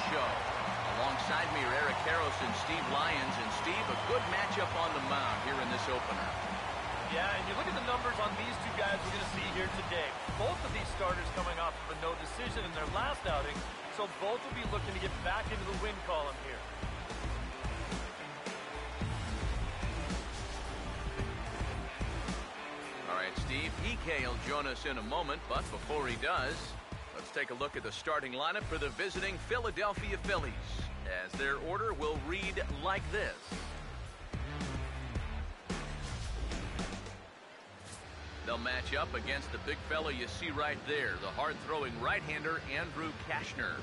show. Alongside me are Eric Karros and Steve Lyons. And Steve, a good matchup on the mound here in this opener. Yeah, and you look at the numbers on these two guys we're going to see here today. Both of these starters coming off of a no decision in their last outing, so both will be looking to get back into the win column here. All right, Steve, EK will join us in a moment, but before he does, let's take a look at the starting lineup for the visiting Philadelphia Phillies, as their order will read like this. They'll match up against the big fella you see right there, the hard-throwing right-hander Andrew Kashner.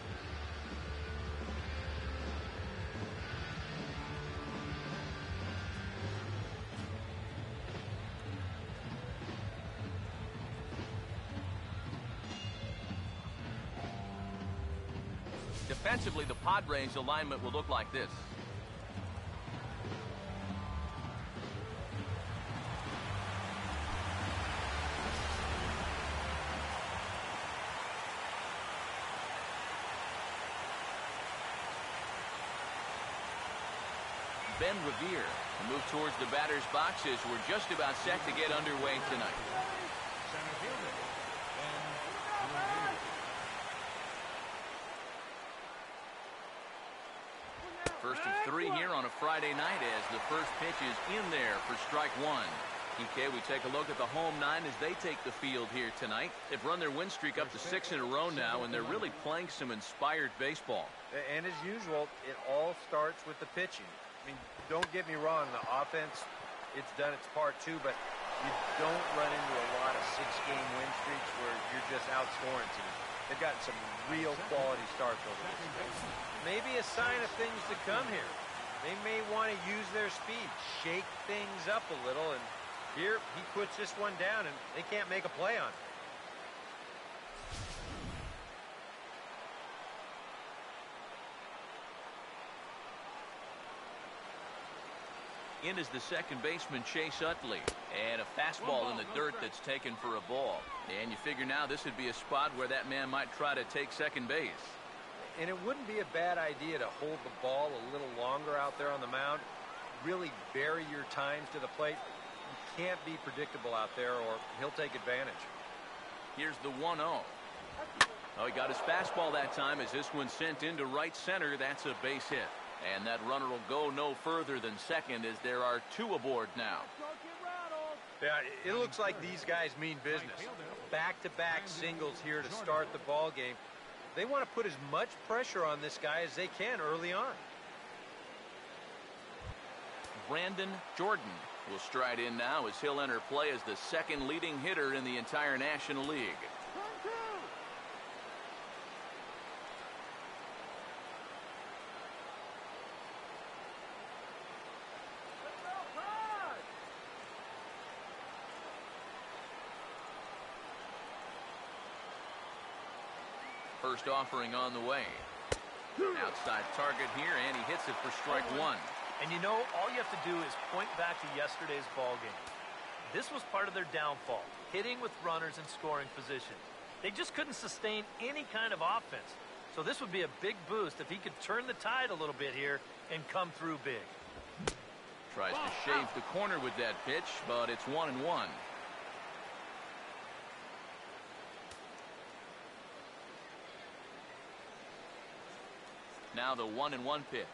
Defensively, the Padres alignment will look like this. Ben Revere will move towards the batter's boxes. We're just about set to get underway tonight. First of three here on a Friday night as the first pitch is in there for strike one. EK, we take a look at the home nine as they take the field here tonight. They've run their win streak up to 6 in a row now, and they're really playing some inspired baseball. And as usual, it all starts with the pitching. I mean, don't get me wrong, the offense, it's done its part too, but you don't run into a lot of 6-game win streaks where you're just outscoring teams. They've gotten some real quality starts over this season. Maybe a sign of things to come here. They may want to use their speed, shake things up a little, and here he puts this one down, and they can't make a play on it. In is the second baseman, Chase Utley. And a fastball in the dirt that's taken for a ball. And you figure now this would be a spot where that man might try to take second base. And it wouldn't be a bad idea to hold the ball a little longer out there on the mound. Really vary your times to the plate. You can't be predictable out there or he'll take advantage. Here's the 1-0. Oh, he got his fastball that time as this one sent into right center. That's a base hit. And that runner will go no further than second as there are 2 aboard now. Yeah, it looks like these guys mean business. Back-to-back singles here to start the ball game. They want to put as much pressure on this guy as they can early on. Brandon Jordan will stride in now as he'll enter play as the second leading hitter in the entire National League. First offering on the way. Outside target here, and he hits it for strike one. And you know, all you have to do is point back to yesterday's ball game. This was part of their downfall, hitting with runners in scoring position. They just couldn't sustain any kind of offense. So this would be a big boost if he could turn the tide a little bit here and come through big. Tries to shave the corner with that pitch, but it's 1-1. Now the 1-1 pitch.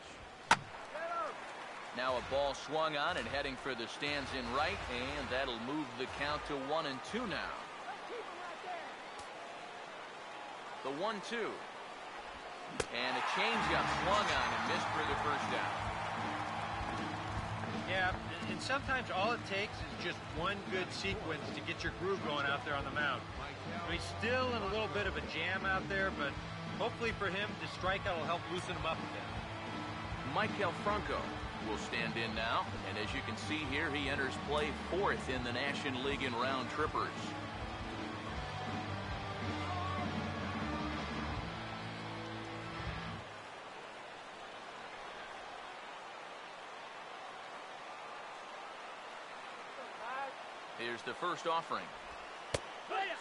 Now a ball swung on and heading for the stands in right, and that'll move the count to 1-2 now. The 1-2. And a changeup swung on and missed for the first down. Yeah, and sometimes all it takes is just one good sequence to get your groove going out there on the mound. He's still in a little bit of a jam out there, but hopefully for him, the strikeout will help loosen him up a bit. Maikel Franco will stand in now, and as you can see here, he enters play 4th in the National League in round trippers. Here's the first offering.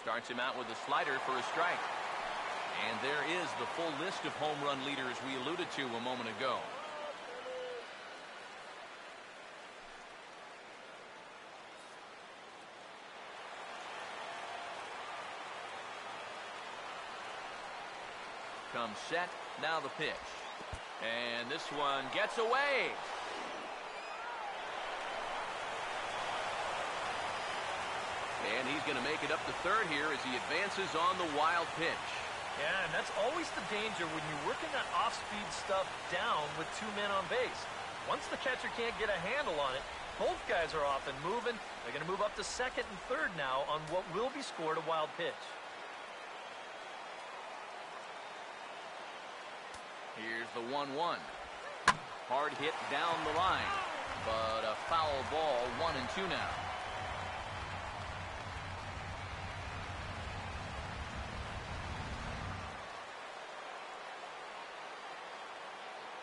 Starts him out with a slider for a strike. And there is the full list of home run leaders we alluded to a moment ago. Comes set, now the pitch. And this one gets away. And he's going to make it up to third here as he advances on the wild pitch. Yeah, and that's always the danger when you're working that off-speed stuff down with two men on base. Once the catcher can't get a handle on it, both guys are off and moving. They're going to move up to second and third now on what will be scored a wild pitch. Here's the 1-1. Hard hit down the line, but a foul ball, 1-2 now.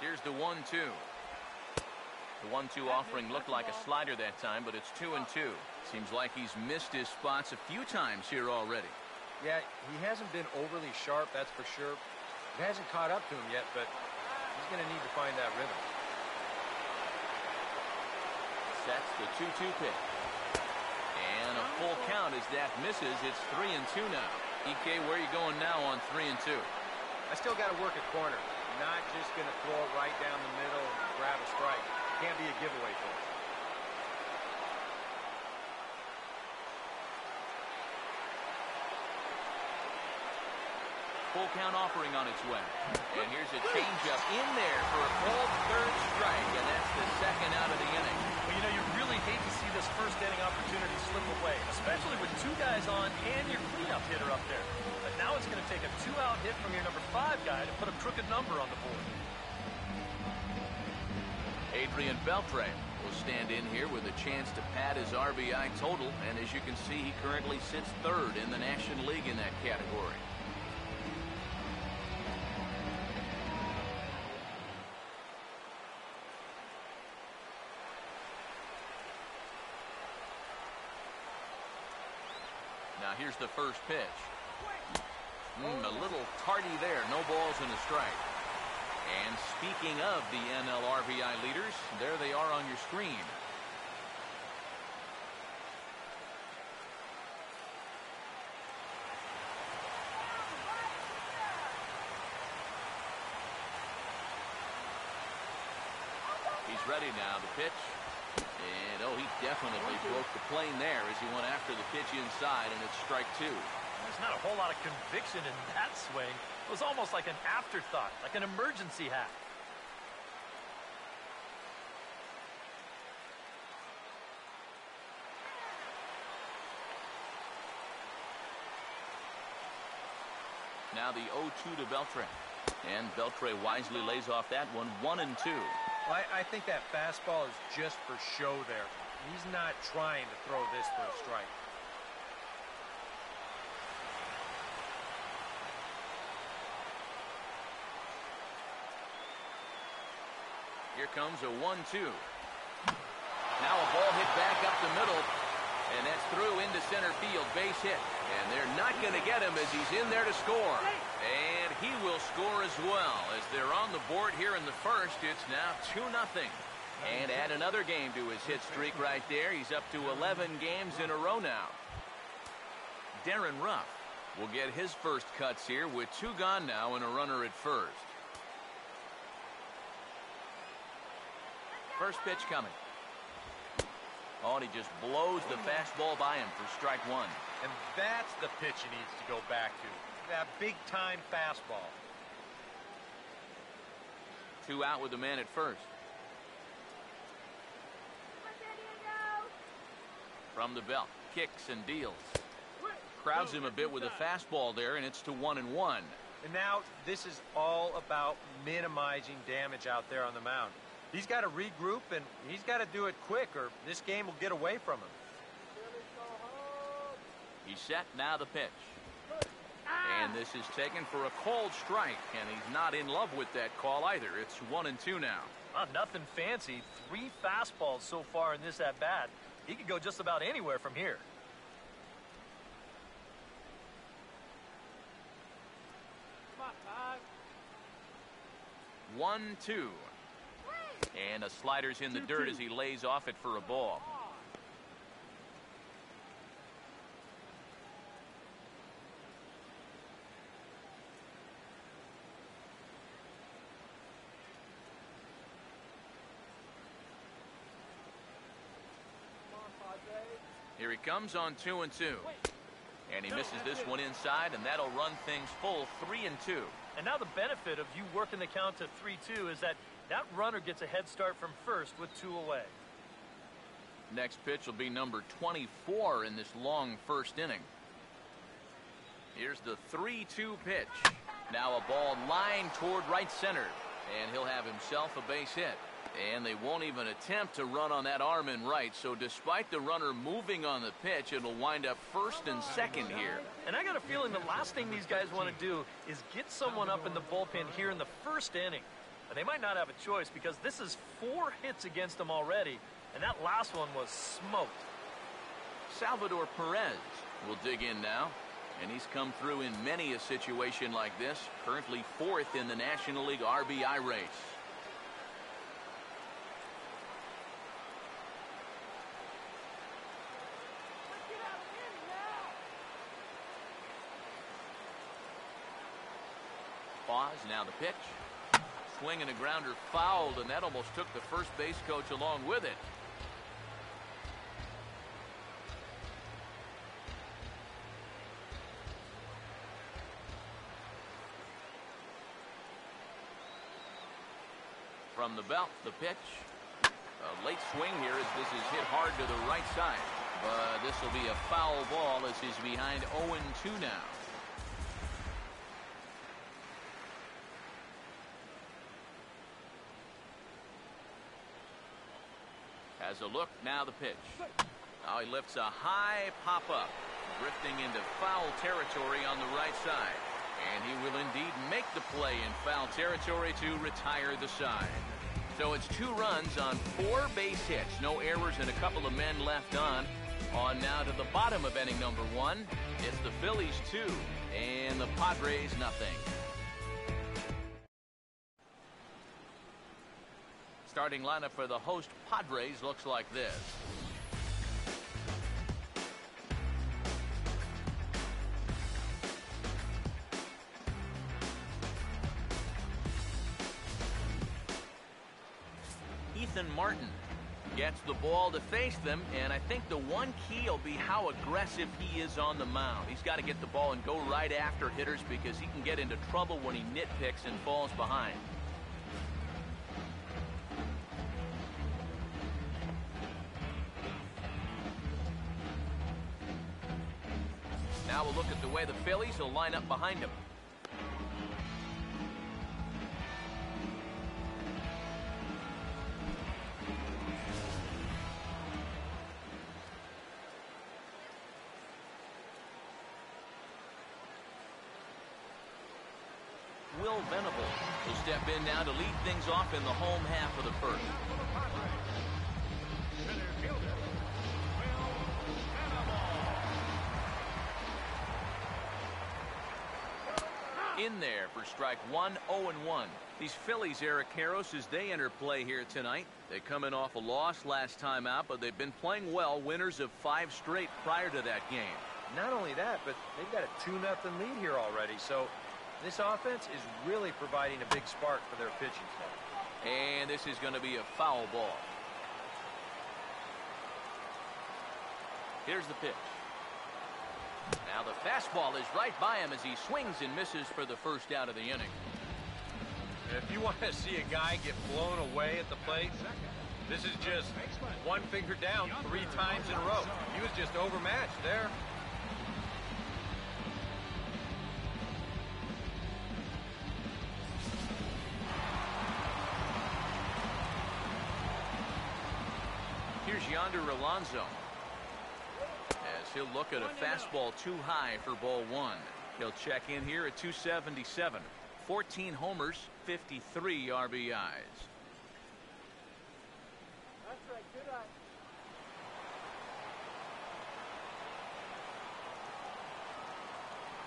Here's the 1-2. The 1-2 offering looked like a slider that time, but it's 2-2. Seems like he's missed his spots a few times here already. Yeah, he hasn't been overly sharp, that's for sure. It hasn't caught up to him yet, but he's going to need to find that rhythm. That's the 2-2 pitch. And a full count as that misses. It's 3-2 now. EK, where are you going now on 3-2? I still got to work a corner. Not just going to throw it right down the middle and grab a strike. Can't be a giveaway for him. Full count offering on its way. And here's a changeup in there for a called third strike, and that's the second out of the inning. Well, you know, you really hate to see this first inning opportunity slip away, especially with two guys on and your cleanup hitter up there. But now it's going to take a two-out hit from your number 5 guy to put a crooked number on the board. Adrian Beltre will stand in here with a chance to pad his RBI total, and as you can see, he currently sits third in the National League in that category. Now here's the first pitch. A little tardy there. No balls and a strike. And speaking of the NL RBI leaders, there they are on your screen. He's ready now. The pitch. And, oh, he definitely broke the plane there as he went after the pitch inside, and it's strike 2. There's not a whole lot of conviction in that swing. It was almost like an afterthought, like an emergency hack. Now the 0-2 to Beltre. And Beltre wisely lays off that one, 1-2. Well, I think that fastball is just for show there. He's not trying to throw this for a strike. Here comes a 1-2. Now a ball hit back up the middle, and that's through into center field, base hit. And they're not going to get him as he's in there to score. And he will score as well. As they're on the board here in the first, it's now 2-0. And add another game to his hit streak right there. He's up to 11 games in a row now. Darren Ruff will get his first cuts here with 2 gone now and a runner at first. First pitch coming. Oh, and he just blows the fastball by him for strike 1. And that's the pitch he needs to go back to. That big-time fastball. 2 out with the man at first. From the belt, kicks and deals. Crowds him a bit with a fastball there, and it's to 1-1. And now this is all about minimizing damage out there on the mound. He's got to regroup, and he's got to do it quick, or this game will get away from him. He's set, now the pitch. And this is taken for a called strike, and he's not in love with that call either. It's 1-2 now. Nothing fancy. 3 fastballs so far in this at-bat. He could go just about anywhere from here. 1-2. And a slider's in the dirt as he lays off it for a ball. Here he comes on 2-2. And he misses this one inside, and that'll run things full 3-2. And now the benefit of you working the count to 3-2 is that runner gets a head start from first with 2 away. Next pitch will be number 24 in this long first inning. Here's the 3-2 pitch. Now a ball lined toward right center, and he'll have himself a base hit. And they won't even attempt to run on that arm in right, so despite the runner moving on the pitch, it'll wind up first and second here. And I got a feeling the last thing these guys want to do is get someone up in the bullpen here in the first inning. But they might not have a choice because this is 4 hits against them already, and that last one was smoked. Salvador Perez will dig in now, and he's come through in many a situation like this, currently 4th in the National League RBI race. Pause, now the pitch. Swing and a grounder fouled, and that almost took the first base coach along with it. From the belt, the pitch. A late swing here as this is hit hard to the right side. But this will be a foul ball as he's behind 0-2 now. As a look, now the pitch. Now he lifts a high pop-up, drifting into foul territory on the right side. And he will indeed make the play in foul territory to retire the side. So it's 2 runs on 4 base hits. No errors and a couple of men left on. On now to the bottom of inning number 1. It's the Phillies 2 and the Padres nothing. Starting lineup for the host Padres looks like this. Ethan Martin gets the ball to face them, and I think the one key will be how aggressive he is on the mound. He's got to get the ball and go right after hitters because he can get into trouble when he nitpicks and falls behind. Now we'll look at the way the Phillies will line up behind him. Will Venable will step in now to lead things off in the home half of the first. In there for strike 1, 0-1. These Phillies, Eric Karros, as they enter play here tonight. They come in off a loss last time out, but they've been playing well, winners of 5 straight prior to that game. Not only that, but they've got a 2-0 lead here already, so this offense is really providing a big spark for their pitching staff. And this is going to be a foul ball. Here's the pitch. Now the fastball is right by him as he swings and misses for the first out of the inning. If you want to see a guy get blown away at the plate, this is just one finger down 3 times in a row. He was just overmatched there. Here's Yonder Alonso. As he'll look at a fastball too high for ball 1. He'll check in here at 277. 14 homers, 53 RBIs.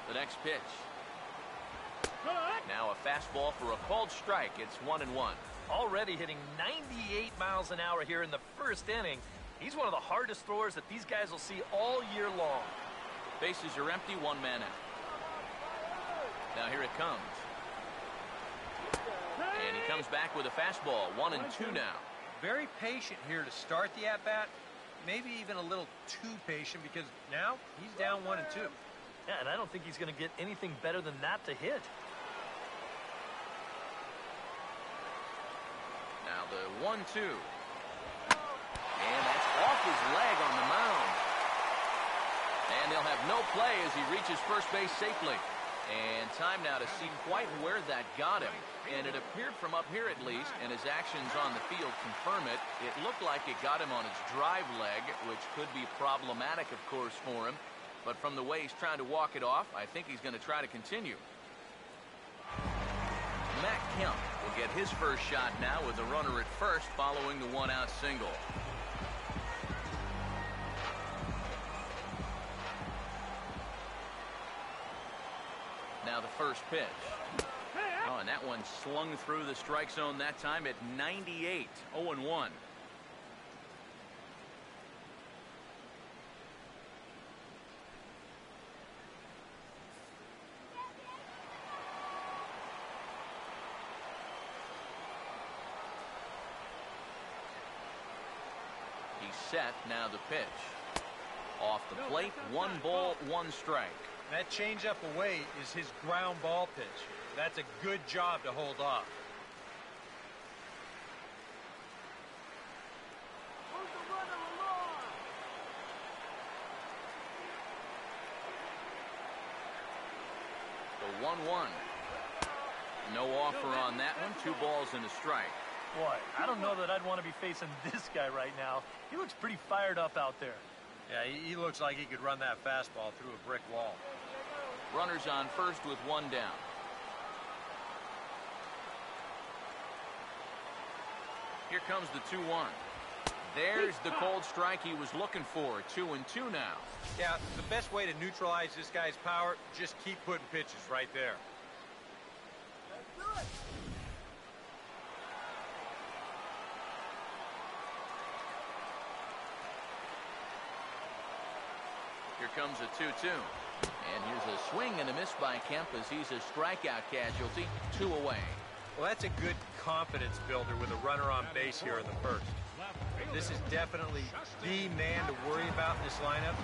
The next pitch. Now a fastball for a called strike. It's 1-1. Already hitting 98 miles an hour here in the first inning. He's one of the hardest throwers that these guys will see all year long. Bases are empty, one man out. Now here it comes. And he comes back with a fastball. 1-2 now. Very patient here to start the at-bat. Maybe even a little too patient because now he's down 1-2. Yeah, and I don't think he's going to get anything better than that to hit. Now the 1-2. And that's off his leg on the mound. And they'll have no play as he reaches first base safely. And time now to see quite where that got him. And it appeared from up here at least, and his actions on the field confirm it. It looked like it got him on his drive leg, which could be problematic, of course, for him. But from the way he's trying to walk it off, I think he's going to try to continue. Matt Kemp will get his first shot now with the runner at first following the one-out single. Now the first pitch. Oh, and that one slung through the strike zone that time at 98. 0-1. He's set. Now the pitch. Off the plate. 1 ball, 1 strike. That changeup away is his ground ball pitch. That's a good job to hold off. The 1-1. No offer on that one. 2 balls and a strike. Boy, I don't know that I'd want to be facing this guy right now. He looks pretty fired up out there. Yeah, he looks like he could run that fastball through a brick wall. Runners on first with 1 down. Here comes the 2-1. There's the cold strike he was looking for. 2-2 now. Yeah, the best way to neutralize this guy's power, just keep putting pitches right there. Here comes a 2-2. And here's a swing and a miss by Kemp as he's a strikeout casualty. 2 away. Well, that's a good confidence builder with a runner on base here in the first. This is definitely the man to worry about in this lineup.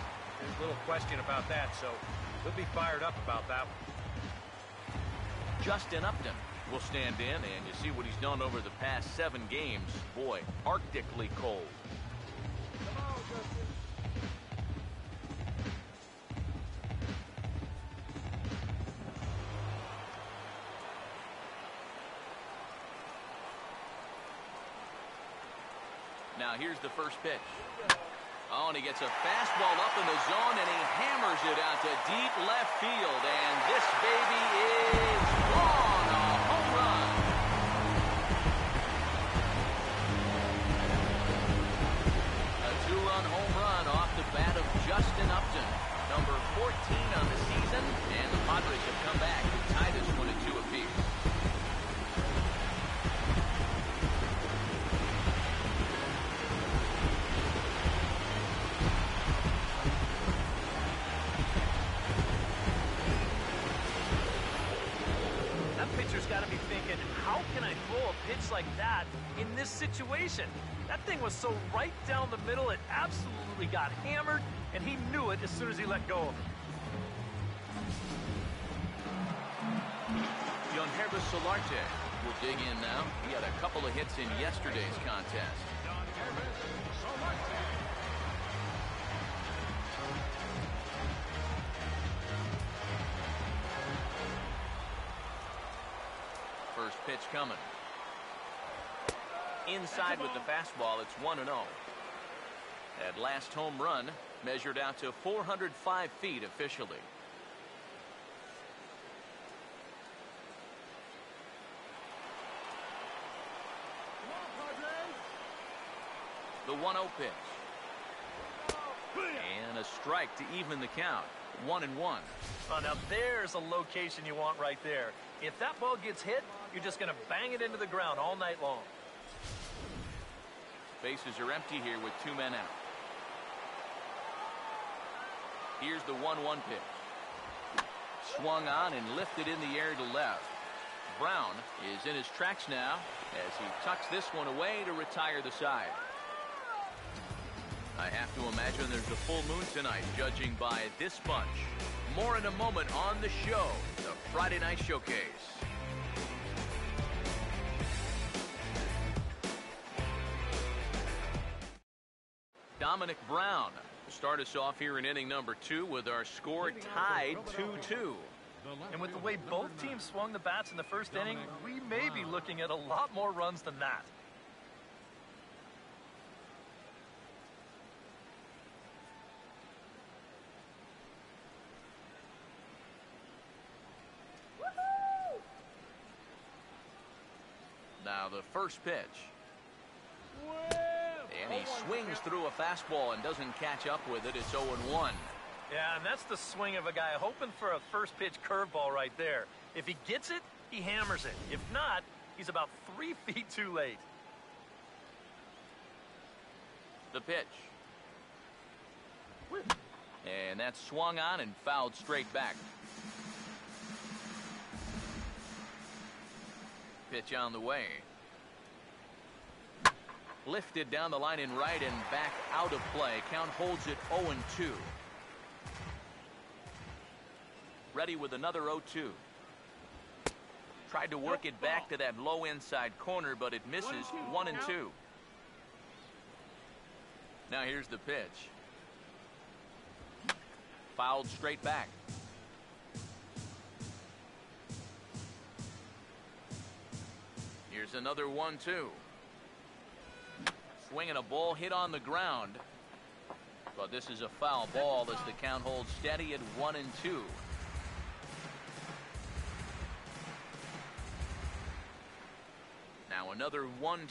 There's little question about that, so he'll be fired up about that one. Justin Upton will stand in, and you see what he's done over the past 7 games. Boy, arctically cold. Now here's the first pitch. Oh, and he gets a fastball up in the zone, and he hammers it out to deep left field. And this baby is gone. A home run. A 2-run home run off the bat of Justin Upton. Number 14 on the season, and the Padres have come back to tie this one at 2 apiece. Got to be thinking, how can I throw a pitch like that in this situation? That thing was so right down the middle, it absolutely got hammered, and he knew it as soon as he let go of it. Yohannes Solarte will dig in now. He had a couple of hits in yesterday's contest. First pitch coming. Inside with the fastball, it's 1-0. That last home run measured out to 405 feet officially. The 1-0 pitch. And a strike to even the count. 1-1. Oh, now there's a location you want right there. If that ball gets hit, you're just going to bang it into the ground all night long. Bases are empty here with 2 men out. Here's the 1-1 pitch. Swung on and lifted in the air to left. Brown is in his tracks now as he tucks this one away to retire the side. I have to imagine there's a full moon tonight, judging by this bunch. More in a moment on the show, the Friday Night Showcase. Dominic Brown to start us off here in inning number 2 with our score tied 2-2. And with the way both teams swung the bats in the first inning, we may be looking at a lot more runs than that. Now the first pitch. And he swings through a fastball and doesn't catch up with it. It's 0-1. Yeah, and that's the swing of a guy hoping for a first pitch curveball right there. If he gets it, he hammers it. If not, he's about 3 feet too late. The pitch. And that's swung on and fouled straight back. Pitch on the way. Lifted down the line in right and back out of play. Count holds it 0-2. Ready with another 0-2. Tried to work it back to that low inside corner, but it misses. 1-2. Now here's the pitch. Fouled straight back. Here's another 1-2. Swinging a ball hit on the ground. But this is a foul ball as the count holds steady at 1-2. Now another 1-2. And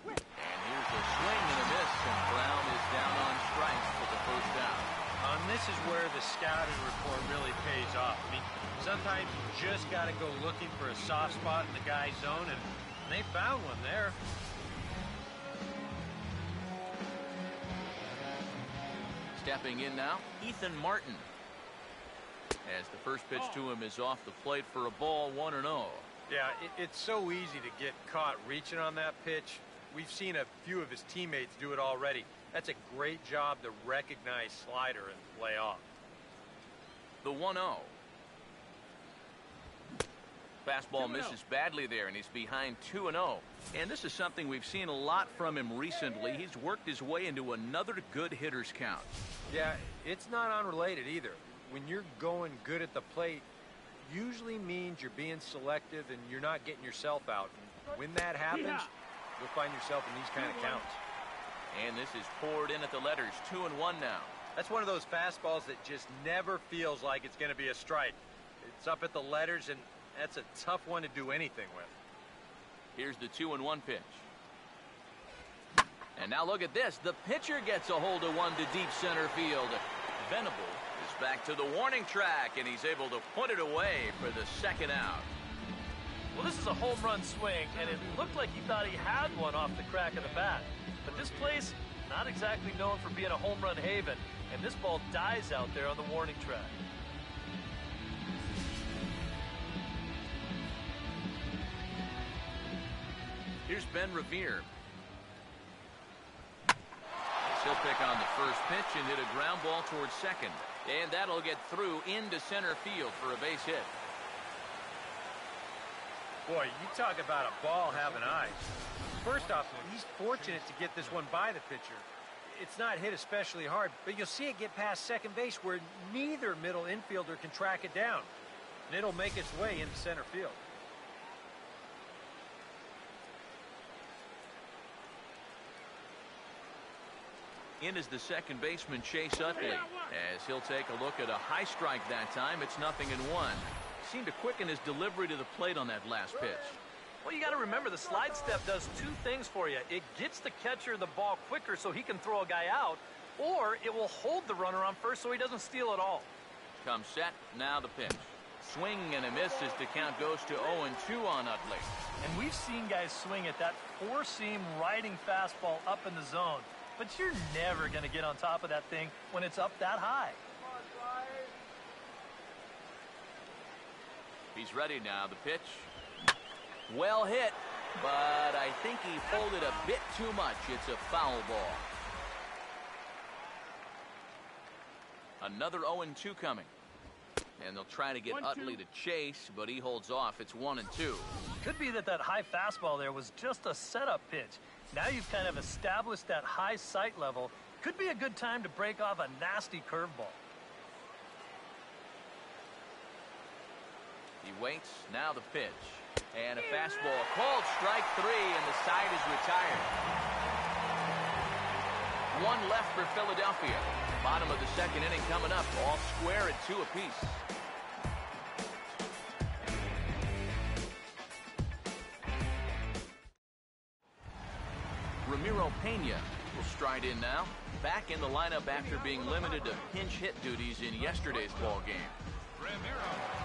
here's a swing and a miss, and Brown is down on strikes for the first out. And this is where the scouting report really pays off. I mean, sometimes you just got to go looking for a soft spot in the guy's zone, and they found one there. Stepping in now, Ethan Martin. As the first pitch to him is off the plate for a ball, 1-0. Yeah, it's so easy to get caught reaching on that pitch. We've seen a few of his teammates do it already. That's a great job to recognize slider and play off. The 1-0. Fastball misses badly there, and he's behind 2-0. And this is something we've seen a lot from him recently. He's worked his way into another good hitter's count. Yeah, it's not unrelated either. When you're going good at the plate, usually means you're being selective and you're not getting yourself out. And when that happens, you'll find yourself in these kind of counts. And this is poured in at the letters, 2-1 now. That's one of those fastballs that just never feels like it's going to be a strike. It's up at the letters, and that's a tough one to do anything with. Here's the 2-1 pitch. And now look at this. The pitcher gets a hold of one to deep center field. Venable is back to the warning track, and he's able to put it away for the second out. Well, this is a home run swing, and it looked like he thought he had one off the crack of the bat. But this place, not exactly known for being a home run haven, and this ball dies out there on the warning track. Here's Ben Revere. He'll pick on the first pitch and hit a ground ball towards second. And that'll get through into center field for a base hit. Boy, you talk about a ball having eyes. First off, he's fortunate to get this one by the pitcher. It's not hit especially hard, but you'll see it get past second base where neither middle infielder can track it down. And it'll make its way into center field. In is the second baseman, Chase Utley. As he'll take a look at a high strike that time, it's 0-1. Seemed to quicken his delivery to the plate on that last pitch. Well, you got to remember the slide step does two things for you. It gets the catcher the ball quicker so he can throw a guy out, or it will hold the runner on first so he doesn't steal it all. Come set, now the pitch. Swing and a miss as the count goes to 0-2 on Utley. And we've seen guys swing at that four-seam riding fastball up in the zone. But you're never going to get on top of that thing when it's up that high. He's ready now. The pitch. Well hit, but I think he pulled it a bit too much. It's a foul ball. Another 0-2 coming. And they'll try to get Utley to chase, but he holds off. It's 1-2. Could be that high fastball there was just a setup pitch. Now you've kind of established that high sight level. Could be a good time to break off a nasty curveball. He waits. Now the pitch. And a fastball. Called strike 3, and the side is retired. One left for Philadelphia. Bottom of the second inning coming up. All square at 2 apiece. Ramiro Pena will stride in now. Back in the lineup after being limited to pinch hit duties in yesterday's ball game.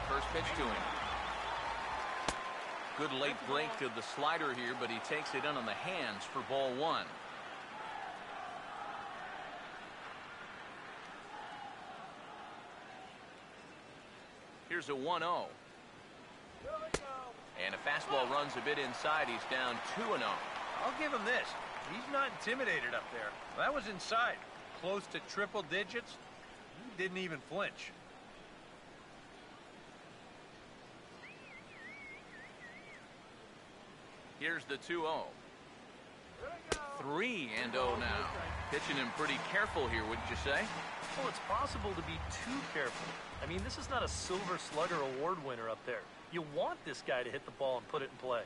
First pitch to him. Good late break to the slider here, but he takes it in on the hands for ball 1. Here's a 1-0. And a fastball runs a bit inside. He's down 2-0. I'll give him this. He's not intimidated up there. That was inside. Close to triple digits. He didn't even flinch. Here's the 2-0. 3-0 now. Pitching him pretty careful here, wouldn't you say? Well, it's possible to be too careful. I mean, this is not a Silver Slugger award winner up there. You want this guy to hit the ball and put it in play.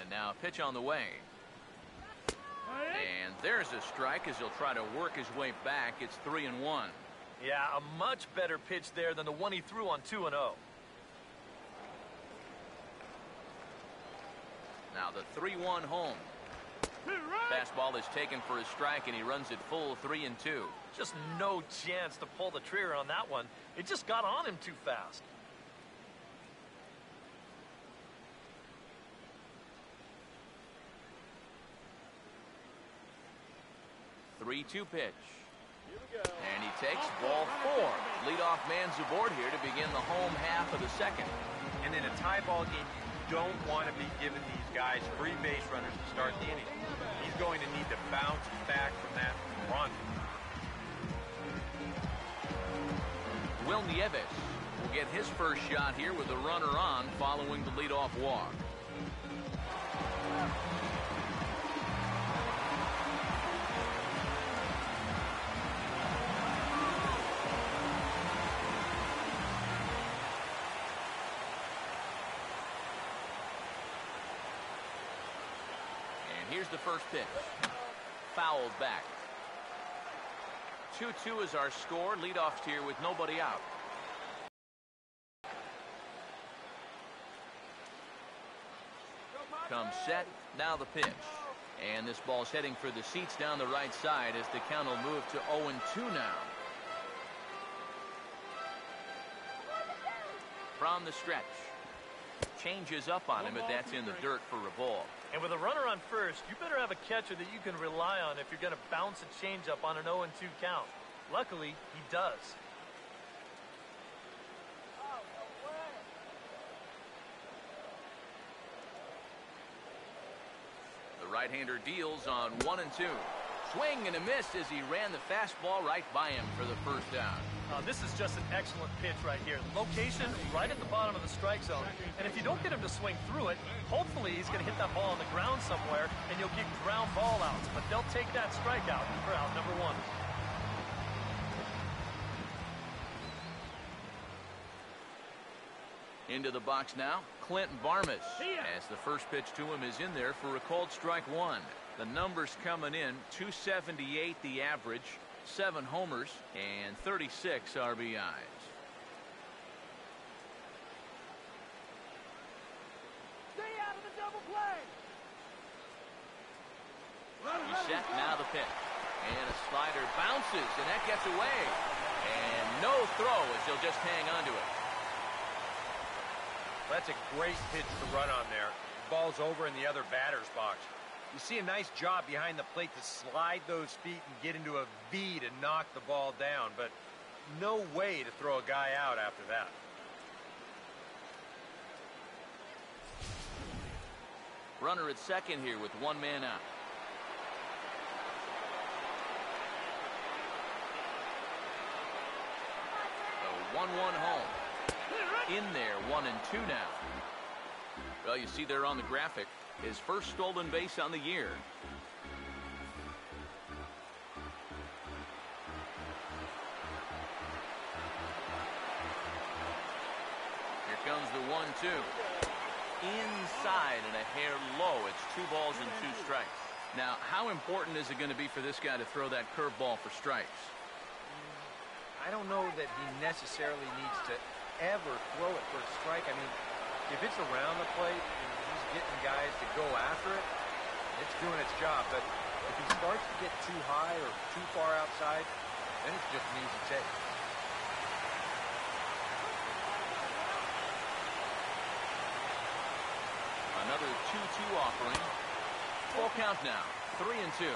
And now a pitch on the way. And there's a strike as he'll try to work his way back. It's 3-1. Yeah, a much better pitch there than the one he threw on 2-0. Now the 3-1 home. Fastball is taken for a strike, and he runs it full 3-2. Just no chance to pull the trigger on that one. It just got on him too fast. Three-two pitch. And he takes ball 4. Leadoff man's aboard here to begin the home half of the second. And in a tie ball game, you don't want to be giving these guys free base runners to start the inning. He's going to need to bounce back from that run. Will Nieves will get his first shot here with a runner on following the leadoff walk. Here's the first pitch. Fouled back. 2-2 is our score. Leadoff here with nobody out. Comes set. Now the pitch. And this ball's heading for the seats down the right side as the count will move to 0-2 now. From the stretch. Changes up on him, but that's in the dirt for a ball. And with a runner on first, you better have a catcher that you can rely on if you're going to bounce a changeup on an 0-2 count. Luckily, he does. The right-hander deals on 1-2. Swing and a miss as he ran the fastball right by him for the first down. This is just an excellent pitch right here. Location right at the bottom of the strike zone. And if you don't get him to swing through it, hopefully he's going to hit that ball on the ground somewhere, and you'll get ground ball outs. But they'll take that strikeout for out number 1. Into the box now, Clint Barmas, as the first pitch to him is in there for a called strike 1. The numbers coming in, 278 the average, 7 homers, and 36 RBIs. Stay out of the double play. He's set, now the pitch. And a slider bounces, and that gets away. And no throw as he'll just hang on to it. That's a great pitch to run on there. Ball's over in the other batter's box. You see a nice job behind the plate to slide those feet and get into a V to knock the ball down, but no way to throw a guy out after that. Runner at second here with one man out. The 1-1 home. In there, 1-2 now. Well, you see there on the graphic, his first stolen base on the year. Here comes the 1-2. Inside and a hair low. It's 2 balls and 2 strikes. Now, how important is it going to be for this guy to throw that curveball for strikes? I don't know that he necessarily needs to ever throw it for a strike. I mean, if it's around the plate and he's getting guys to go after it, it's doing its job. But if he starts to get too high or too far outside, then it's just an easy take. Another 2-2 offering. Full count now. 3-2.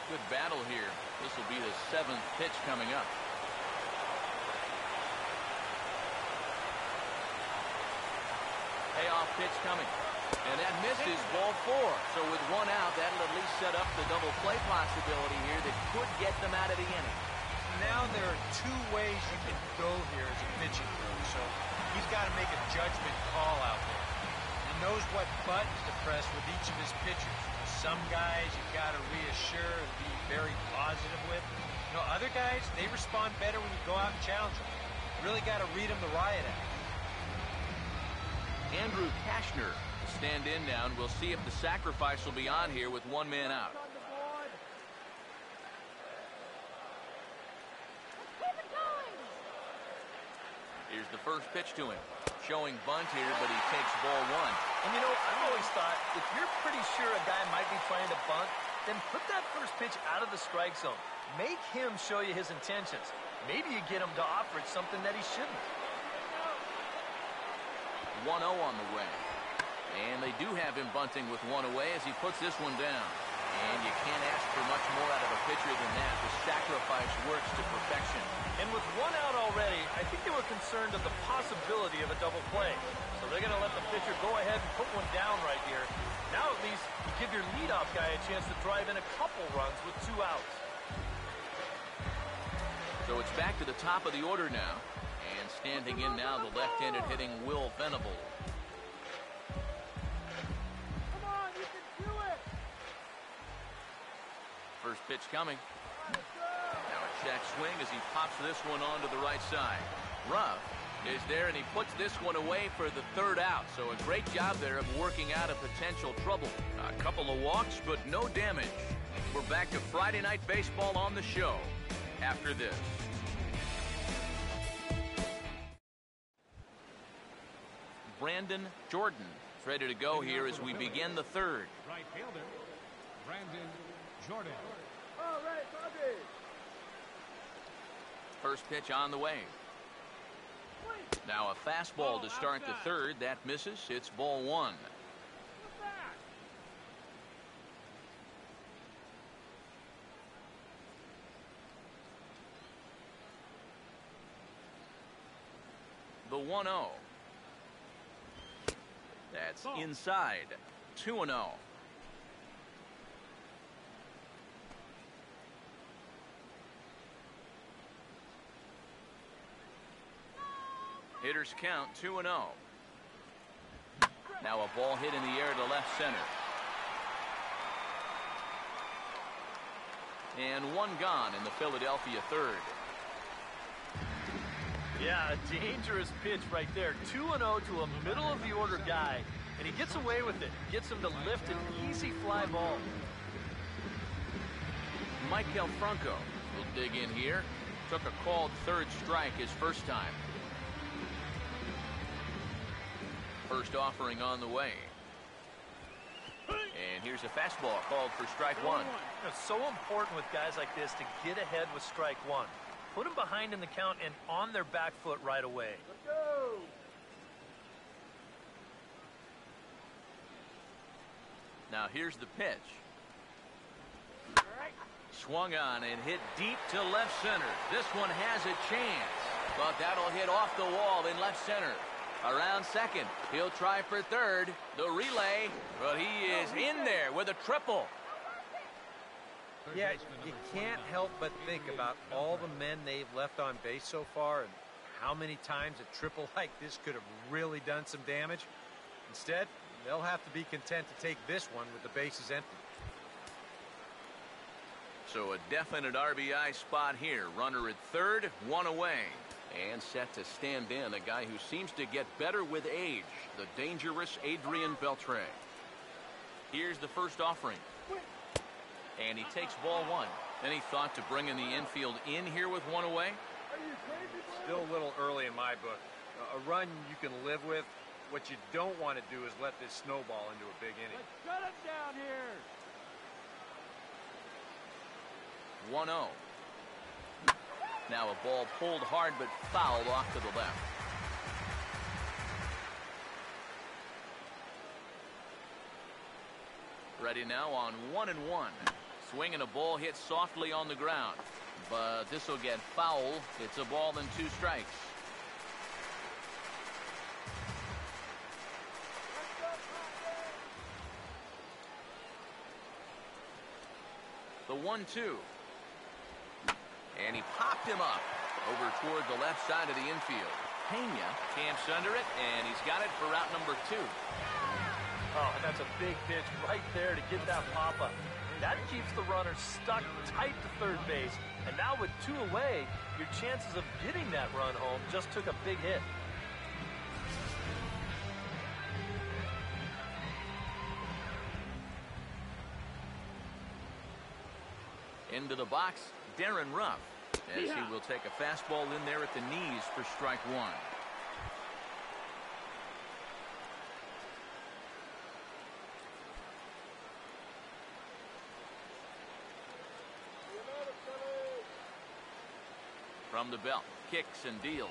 Good battle here. This will be the 7th pitch coming up. Payoff pitch coming. And that misses, ball 4. So with 1 out, that'll at least set up the double play possibility here that could get them out of the inning. Now there are 2 ways you can go here as a pitching coach. So he's got to make a judgment call out there. He knows what buttons to press with each of his pitchers. Some guys you've got to reassure and be very positive with. You know, other guys, they respond better when you go out and challenge them. Really got to read them the riot act. Andrew Kashner will stand in now, and we'll see if the sacrifice will be on here with 1 man out. Here's the first pitch to him. Showing bunt here, but he takes ball 1. And you know, I've always thought, if you're pretty sure a guy might be trying to bunt, then put that first pitch out of the strike zone. Make him show you his intentions. Maybe you get him to offer it something that he shouldn't. 1-0 on the way. And they do have him bunting with 1 away as he puts this one down. And you can't ask for much more out of a pitcher than that. The sacrifice works to perfection. And with 1 out already, I think they were concerned of the possibility of a double play. So they're going to let the pitcher go ahead and put one down right here. Now at least you give your leadoff guy a chance to drive in a couple runs with 2 outs. So it's back to the top of the order now. And standing in now, the left-handed hitting Will Venable. Come on, you can do it. First pitch coming. Now a check swing as he pops this one onto the right side. Ruff is there, and he puts this one away for the 3rd out. So a great job there of working out a potential trouble. A couple of walks, but no damage. We're back to Friday Night Baseball on the show after this. Brandon Jordan is ready to go here as we begin the 3rd. Right fielder, Brandon Jordan. All right, Padres. First pitch on the way. Now a fastball to start the 3rd. That misses. It's ball 1. The 1-0. That's inside. 2-0. Hitters count 2-0. Now a ball hit in the air to left center. And 1 gone in the Philadelphia 3rd. Yeah, a dangerous pitch right there. 2-0 to a middle-of-the-order guy, and he gets away with it. Gets him to lift an easy fly ball. Michael Franco will dig in here. Took a called 3rd strike his first time. First offering on the way. And here's a fastball called for strike one. It's so important with guys like this to get ahead with strike one. Put them behind in the count and on their back foot right away. Let's go. Now here's the pitch. Swung on and hit deep to left center. This one has a chance, but that'll hit off the wall in left center. Around second, he'll try for third. The relay, but he is in there with a triple. Yeah, you can't help but think about all the men they've left on base so far and how many times a triple like this could have really done some damage. Instead, they'll have to be content to take this one with the bases empty. So a definite RBI spot here. Runner at third, one away. And set to stand in a guy who seems to get better with age, the dangerous Adrian Beltre. Here's the first offering. And he takes ball one. Any thought to bringing the infield in here with one away? Still a little early in my book. A run you can live with. What you don't want to do is let this snowball into a big inning. Let's shut him down here. 1-0. Now a ball pulled hard but fouled off to the left. Ready now on 1-1. Swing and a ball hit softly on the ground. But this will get foul. It's a ball and 2 strikes. The 1-2. And he popped him up over toward the left side of the infield. Pena camps under it, and he's got it for route number 2. Oh, and that's a big pitch right there to get that pop-up. That keeps the runner stuck tight to third base. And now with 2 away, your chances of getting that run home just took a big hit. Into the box, Darren Ruff, as he will take a fastball in there at the knees for strike one. From the belt, kicks and deals.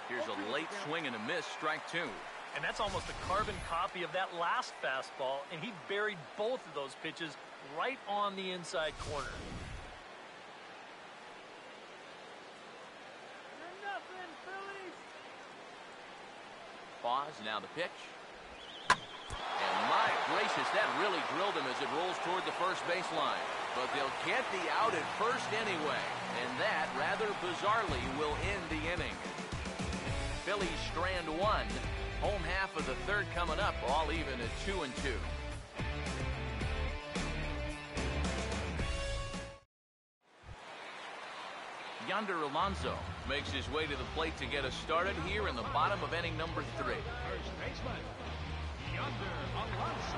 Here's a late swing and a miss, strike 2. And that's almost a carbon copy of that last fastball, and he buried both of those pitches right on the inside corner. You're nothing, Phillies. Pause, now the pitch. And my gracious, that really drilled him as it rolls toward the first baseline. But they'll get the out at first anyway. And that, rather bizarrely, will end the inning. Phillies strand 1. Home half of the third coming up, all even at 2-2. Yonder Alonso makes his way to the plate to get us started here in the bottom of inning number 3. First baseman, Yonder Alonso.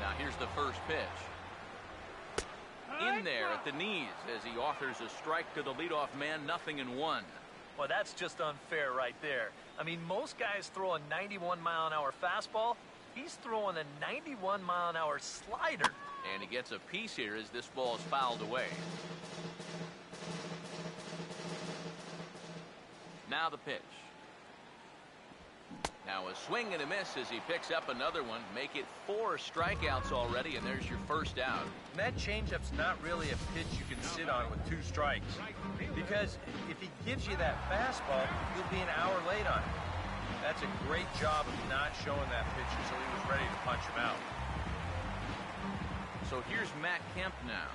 Now here's the first pitch. In there at the knees as he offers a strike to the leadoff man, 0-1. Well, that's just unfair right there. I mean, most guys throw a 91-mile-an-hour fastball. He's throwing a 91-mile-an-hour slider. And he gets a piece here as this ball is fouled away. Now the pitch. Now a swing and a miss as he picks up another one. Make it 4 strikeouts already, and there's your first out. And that changeup's not really a pitch you can sit on with 2 strikes. Because if he gives you that fastball, you'll be an hour late on it. That's a great job of not showing that pitch until he was ready to punch him out. So here's Matt Kemp now.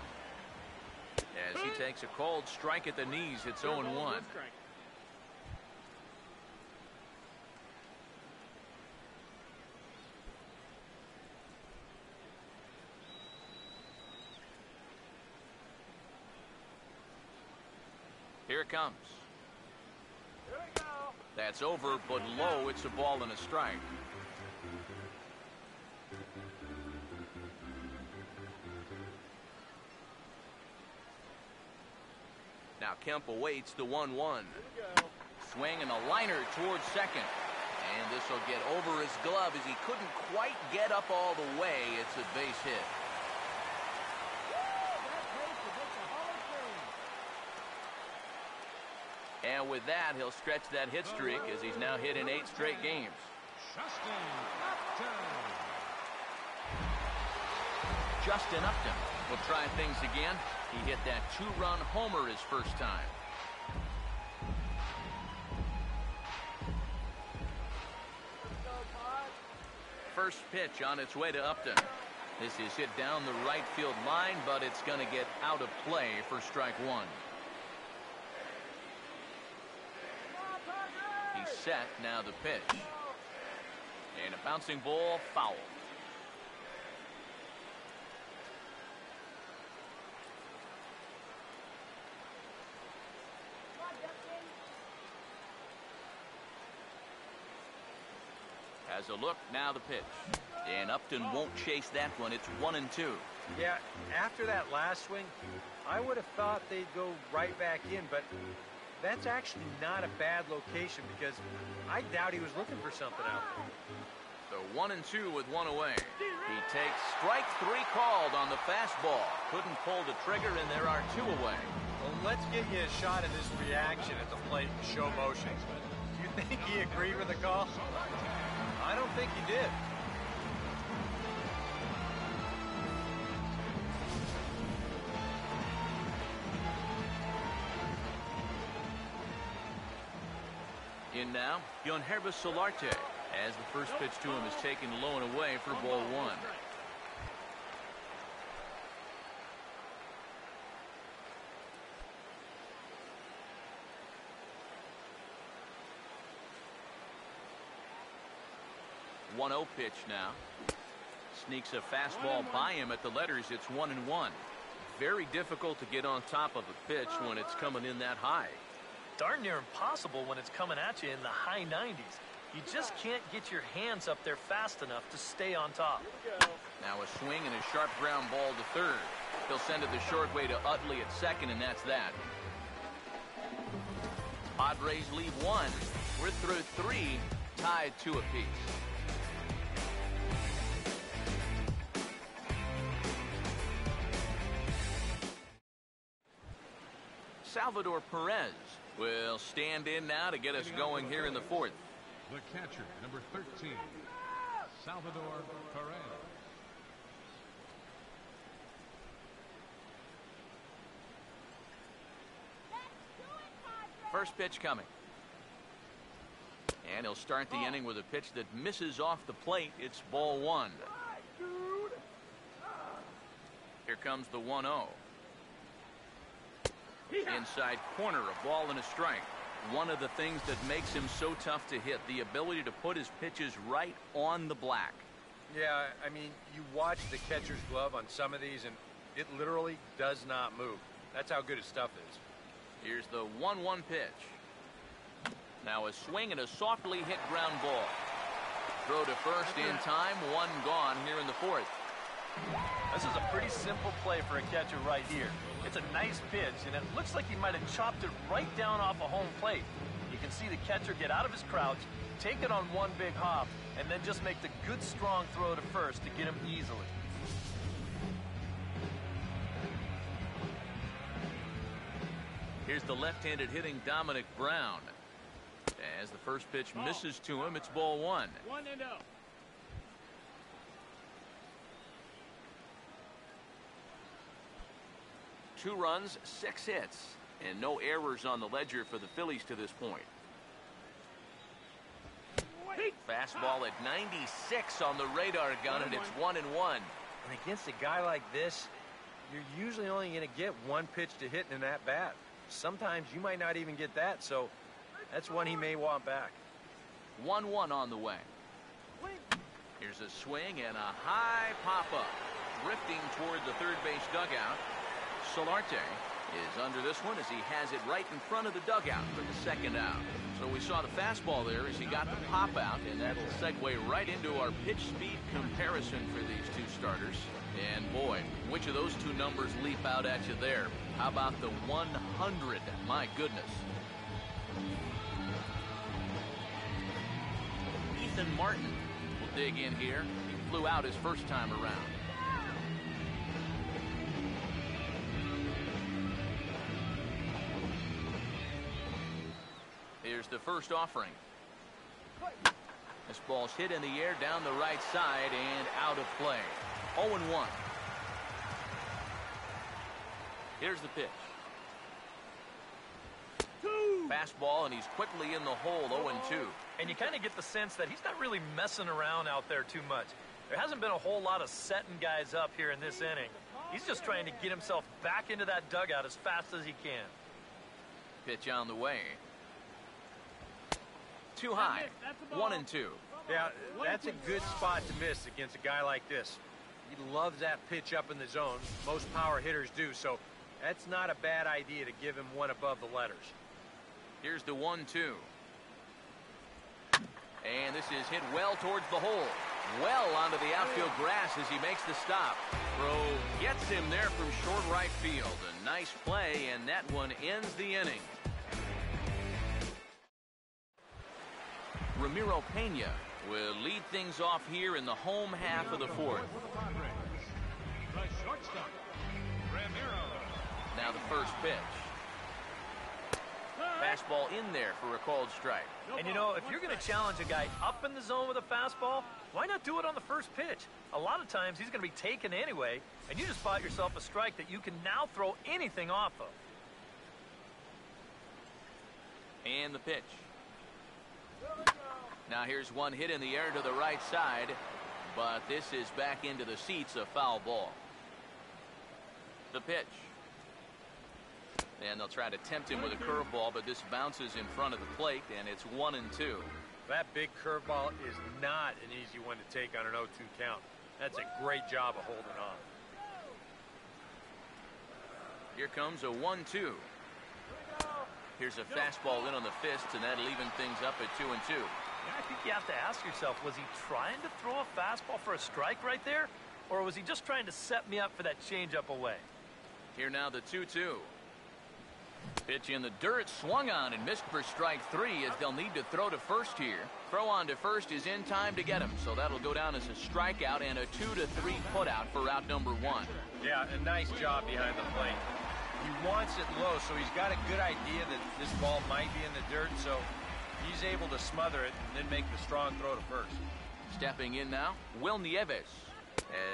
As he takes a cold strike at the knees, it's 0-1. Here it comes. Here we go. That's over, but low. It's a ball and a strike. Now Kemp awaits the 1-1. Swing and a liner towards second. And this will get over his glove as he couldn't quite get up all the way. It's a base hit. And with that, he'll stretch that hit streak as he's now hit in 8 straight games. Justin Upton will try things again. He hit that 2-run homer his first time. First pitch on its way to Upton. This is hit down the right field line, but it's going to get out of play for strike 1. He's set, now the pitch. And a bouncing ball, foul. Has a look, now the pitch. And Upton won't chase that one. It's 1-2. Yeah, after that last swing, I would have thought they'd go right back in, but that's actually not a bad location because I doubt he was looking for something out there. So 1-2 with one away. He takes strike 3 called on the fastball. Couldn't pull the trigger, and there are 2 away. Well, let's get you a shot of this reaction at the plate and show motion. Do you think he agreed with the call? I don't think he did. In now, Yonhervis Solarte, as the first pitch to him is taken low and away for ball 1. One 0 pitch now. Sneaks a fastball by him at the letters. It's 1-1. Very difficult to get on top of a pitch when it's coming in that high. Darn near impossible when it's coming at you in the high 90s. You just can't get your hands up there fast enough to stay on top. Now a swing and a sharp ground ball to third. He'll send it the short way to Utley at second, and that's that. Padres lead 1. We're through 3, tied 2 apiece. Salvador Perez will stand in now to get us going here in the 4th. The catcher, number 13, Salvador Perez. First pitch coming. And he'll start the inning with a pitch that misses off the plate. It's ball 1. Here comes the 1-0. Inside corner, a ball and a strike. One of the things that makes him so tough to hit, the ability to put his pitches right on the black. Yeah, I mean, you watch the catcher's glove on some of these, and it literally does not move. That's how good his stuff is. Here's the 1-1 pitch. Now a swing and a softly hit ground ball. Throw to first in time, 1 gone here in the 4th. This is a pretty simple play for a catcher right here. It's a nice pitch, and it looks like he might have chopped it right down off a home plate. You can see the catcher get out of his crouch, take it on one big hop, and then just make the good, strong throw to first to get him easily. Here's the left-handed hitting Dominic Brown. As the first pitch misses to him, it's ball 1. 1-0. Two runs, 6 hits, and no errors on the ledger for the Phillies to this point. Fastball at 96 on the radar gun, and it's 1-1. And against a guy like this, you're usually only going to get one pitch to hit in that bat. Sometimes you might not even get that, so that's one he may want back. 1-1 on the way. Here's a swing and a high pop-up. Drifting toward the third base dugout. Solarte is under this one as he has it right in front of the dugout for the second out. So we saw the fastball there as he got the pop out, and that'll segue right into our pitch speed comparison for these two starters. And boy, which of those two numbers leap out at you there? How about the 100? My goodness. Ethan Martin will dig in here. He flew out his first time around. Here's the first offering. This ball's hit in the air down the right side and out of play. 0-1. Here's the pitch. Fastball, and he's quickly in the hole. 0-2. And you kind of get the sense that he's not really messing around out there too much. There hasn't been a whole lot of setting guys up here in this inning. He's just trying to get himself back into that dugout as fast as he can. Pitch on the way. Too high. 1-2. Yeah, that's a good spot to miss against a guy like this. He loves that pitch up in the zone. Most power hitters do, so that's not a bad idea to give him one above the letters. Here's the 1-2. And this is hit well towards the hole. Well onto the outfield grass as he makes the stop. Throw gets him there from short right field. A nice play, and that one ends the inning. Ramiro Pena will lead things off here in the home half of the fourth. The shortstop, Ramiro. Now the first pitch. Fastball in there for a called strike. And you know, if you're going to challenge a guy up in the zone with a fastball, why not do it on the first pitch? A lot of times he's going to be taken anyway, and you just bought yourself a strike that you can now throw anything off of. And the pitch. Now here's one hit in the air to the right side, but this is back into the seats, a foul ball. The pitch. And they'll try to tempt him with a curveball, but this bounces in front of the plate, and it's 1-2. That big curveball is not an easy one to take on an 0-2 count. That's a great job of holding on. Here comes a 1-2. Here's a fastball in on the fist, and that'll even things up at 2-2. I think you have to ask yourself, was he trying to throw a fastball for a strike right there? Or was he just trying to set me up for that changeup away? Here now the 2-2. Pitch in the dirt, swung on and missed for strike 3 as they'll need to throw to first here. Throw on to first is in time to get him, so that'll go down as a strikeout and a 2-3 putout for out number 1. Yeah, a nice job behind the plate. He wants it low, so he's got a good idea that this ball might be in the dirt, so he's able to smother it and then make the strong throw to first. Stepping in now, Will Nieves,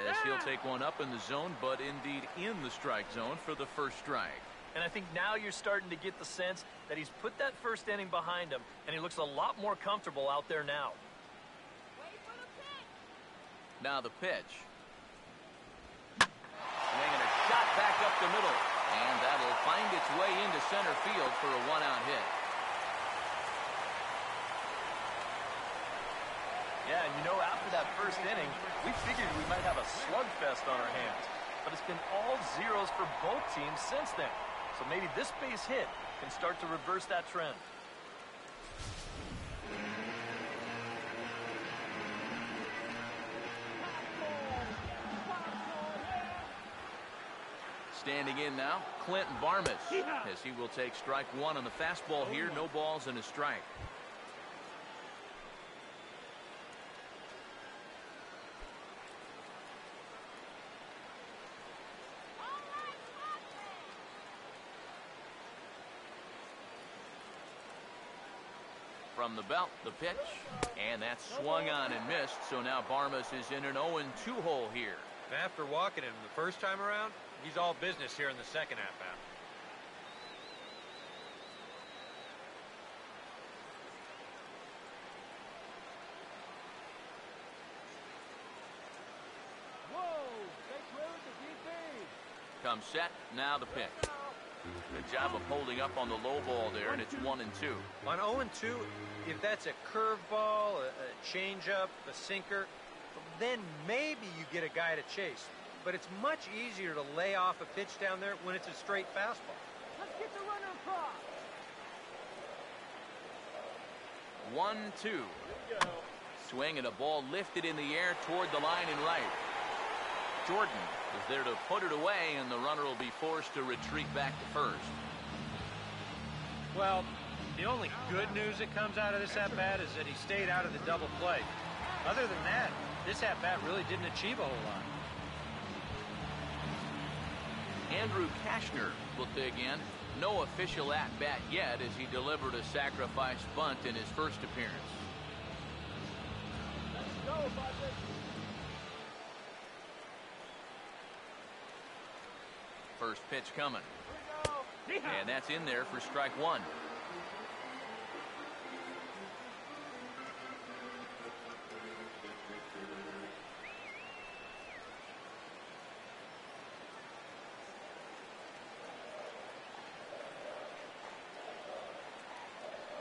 as he'll take one up in the zone, but indeed in the strike zone for the first strike. And I think now you're starting to get the sense that he's put that first inning behind him, and he looks a lot more comfortable out there now. Now the pitch. Swinging a shot back up the middle, and that'll find its way into center field for a one-out hit. Yeah, and you know, after that first inning, we figured we might have a slugfest on our hands. But it's been all zeros for both teams since then. So maybe this base hit can start to reverse that trend. Standing in now, Clinton Barmes, as he will take strike 1 on the fastball here. No balls and a strike. From the belt, the pitch, and that's swung on and missed, so now Barmes is in an 0-2 hole here. And after walking him the first time around, he's all business here in the second half out. Whoa! They cleared the DP. Comes set, now the pitch. Good job of holding up on the low ball there, and it's 1-2. On 0-2, if that's a curveball, a changeup, a sinker, then maybe you get a guy to chase. but it's much easier to lay off a pitch down there when it's a straight fastball. Let's get the runner across. 1-2. Swing and a ball lifted in the air toward the line in right. Jordan is there to put it away, and the runner will be forced to retreat back to first. Well, the only good news that comes out of this at-bat is that he stayed out of the double play. Other than that, this at-bat really didn't achieve a whole lot. Andrew Kashner will dig in. No official at-bat yet as he delivered a sacrifice bunt in his first appearance. Let's go, Padres. First pitch coming. Here we go. And that's in there for strike one.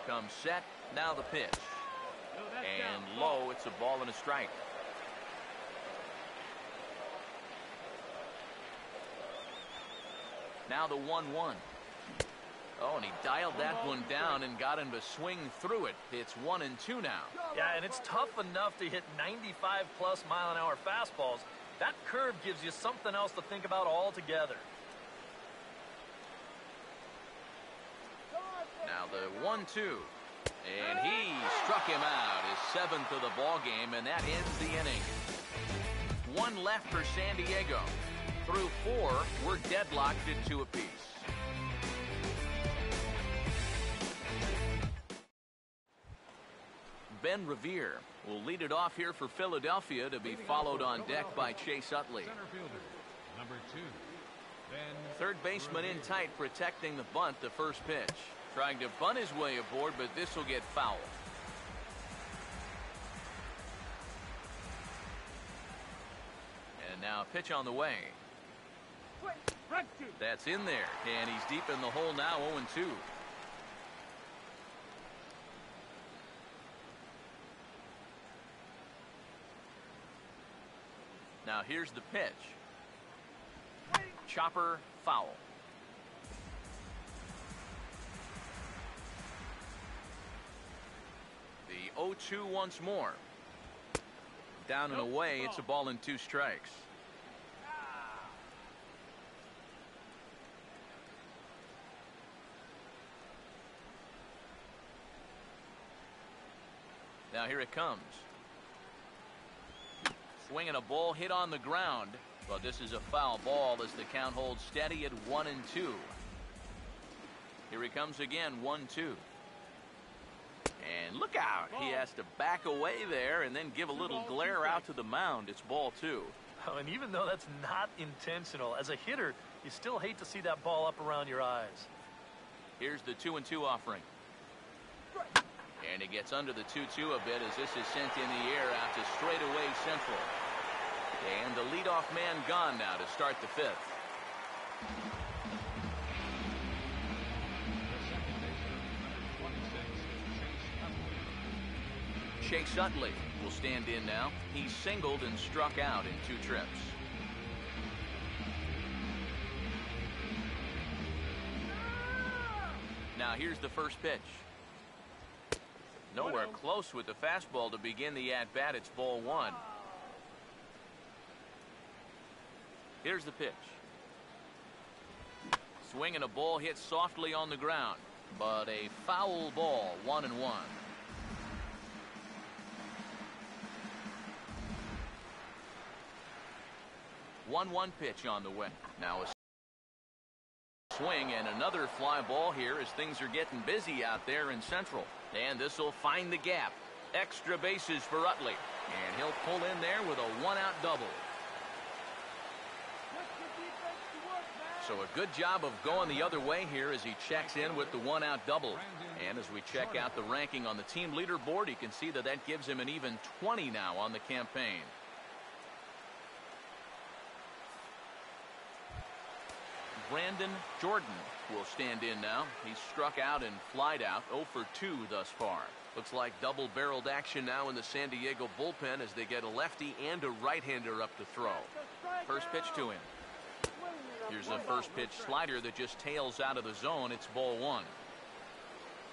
Comes set. Now the pitch. And low. It's a ball and a strike. Now the 1-1. Oh, and he dialed that one down and got him to swing through it. It's 1-2 now. Yeah, and it's tough enough to hit 95+ mile-an-hour fastballs. That curve gives you something else to think about altogether. Now the 1-2. And he struck him out, his 7th of the ball game, and that ends the inning. One left for San Diego. Through 4, we're deadlocked at 2 apiece. Ben Revere will lead it off here for Philadelphia, to be followed on deck by Chase Utley. Center fielder, number 2, Ben. Third baseman in tight, protecting the bunt. The first pitch. Trying to bunt his way aboard, but this will get foul. And now a pitch on the way. That's in there, and he's deep in the hole now, 0-2. Now here's the pitch. Chopper, foul. The 0-2 once more. Down and away, it's a ball and 2 strikes. Now here it comes. Swinging a ball hit on the ground, but this is a foul ball as the count holds steady at 1-2. Here he comes again, 1-2. And look out. He has to back away there and then give a little glare out to the mound. It's ball 2. Oh, and even though that's not intentional, as a hitter, you still hate to see that ball up around your eyes. Here's the 2-2 offering. And it gets under the 2-2 a bit as this is sent in the air out to straightaway central. And the leadoff man gone now to start the 5th. Chase Utley will stand in now. He's singled and struck out in 2 trips. Now here's the first pitch. Nowhere close with the fastball to begin the at-bat. It's ball 1. Here's the pitch. Swing and a ball hit softly on the ground, but a foul ball, 1-1. 1-1 pitch on the way. Now a swing and another fly ball here as things are getting busy out there in Central. And this will find the gap. Extra bases for Utley. And he'll pull in there with a 1-out double. So a good job of going the other way here as he checks in with the 1-out double. And as we check out the ranking on the team leaderboard, you can see that that gives him an even 20 now on the campaign. Brandon Jordan will stand in now. He's struck out and flied out, 0 for 2 thus far. Looks like double-barreled action now in the San Diego bullpen as they get a lefty and a right-hander up to throw. First pitch to him. Here's a first pitch slider that just tails out of the zone. It's ball one.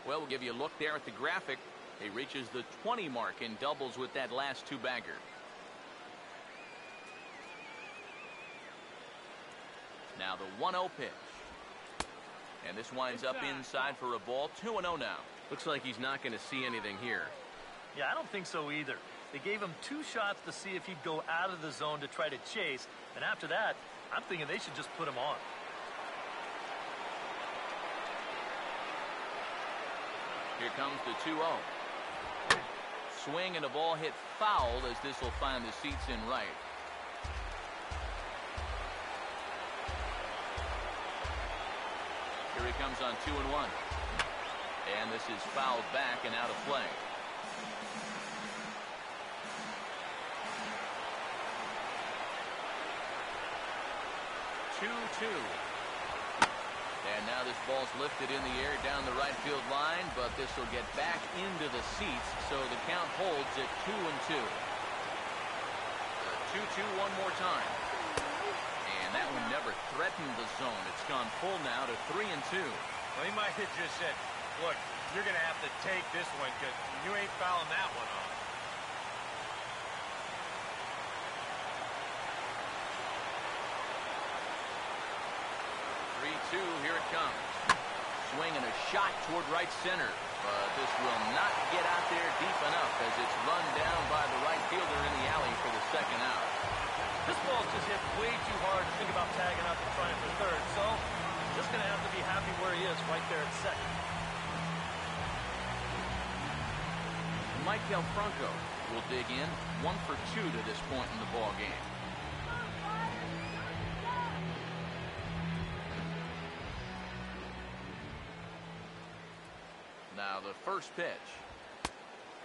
Well, we'll give you a look there at the graphic. He reaches the 20 mark in doubles with that last two-bagger. Now the 1-0 pitch. And this winds up inside for a ball. 2-0 now. Looks like he's not going to see anything here. Yeah, I don't think so either. They gave him 2 shots to see if he'd go out of the zone to try to chase. And after that, I'm thinking they should just put him on. Here comes the 2-0. Swing and a ball hit foul as this will find the seats in right. Here he comes on 2-1. And this is fouled back and out of play. And now this ball's lifted in the air down the right field line, but this will get back into the seats, so the count holds at 2-2. 2-2 one more time. And that one never threatened the zone. It's gone full now to 3-2. Well, he might have just said, look, you're going to have to take this one because you ain't fouling that one off. 3-2, here it comes. Swing and a shot toward right center. But this will not get out there deep enough as it's run down by the right fielder in the alley for the second out. This ball's just hit way too hard to think about tagging up and trying for third. So, just going to have to be happy where he is right there at second. Michael Franco will dig in. 1 for 2 to this point in the ball game. Now the first pitch.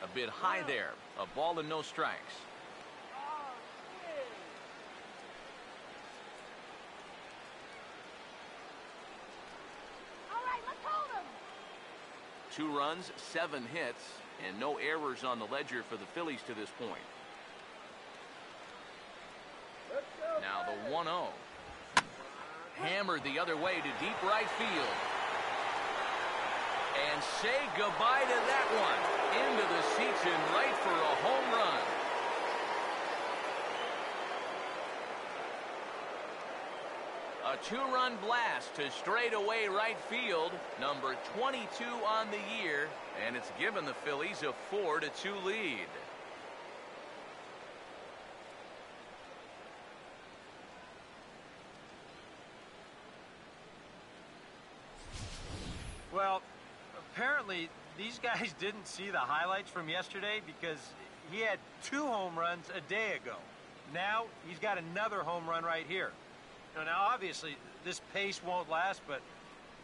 A bit high there. A ball and no strikes. All right, let's hold him. 2 runs, 7 hits, and no errors on the ledger for the Phillies to this point. Now the 1-0. Hammered the other way to deep right field. And say goodbye to that one. Into the seats in right for a home run. A 2-run blast to straightaway right field. Number 22 on the year. And it's given the Phillies a 4-2 lead. Well, apparently these guys didn't see the highlights from yesterday because he had 2 home runs a day ago. Now he's got another home run right here. Now obviously this pace won't last, but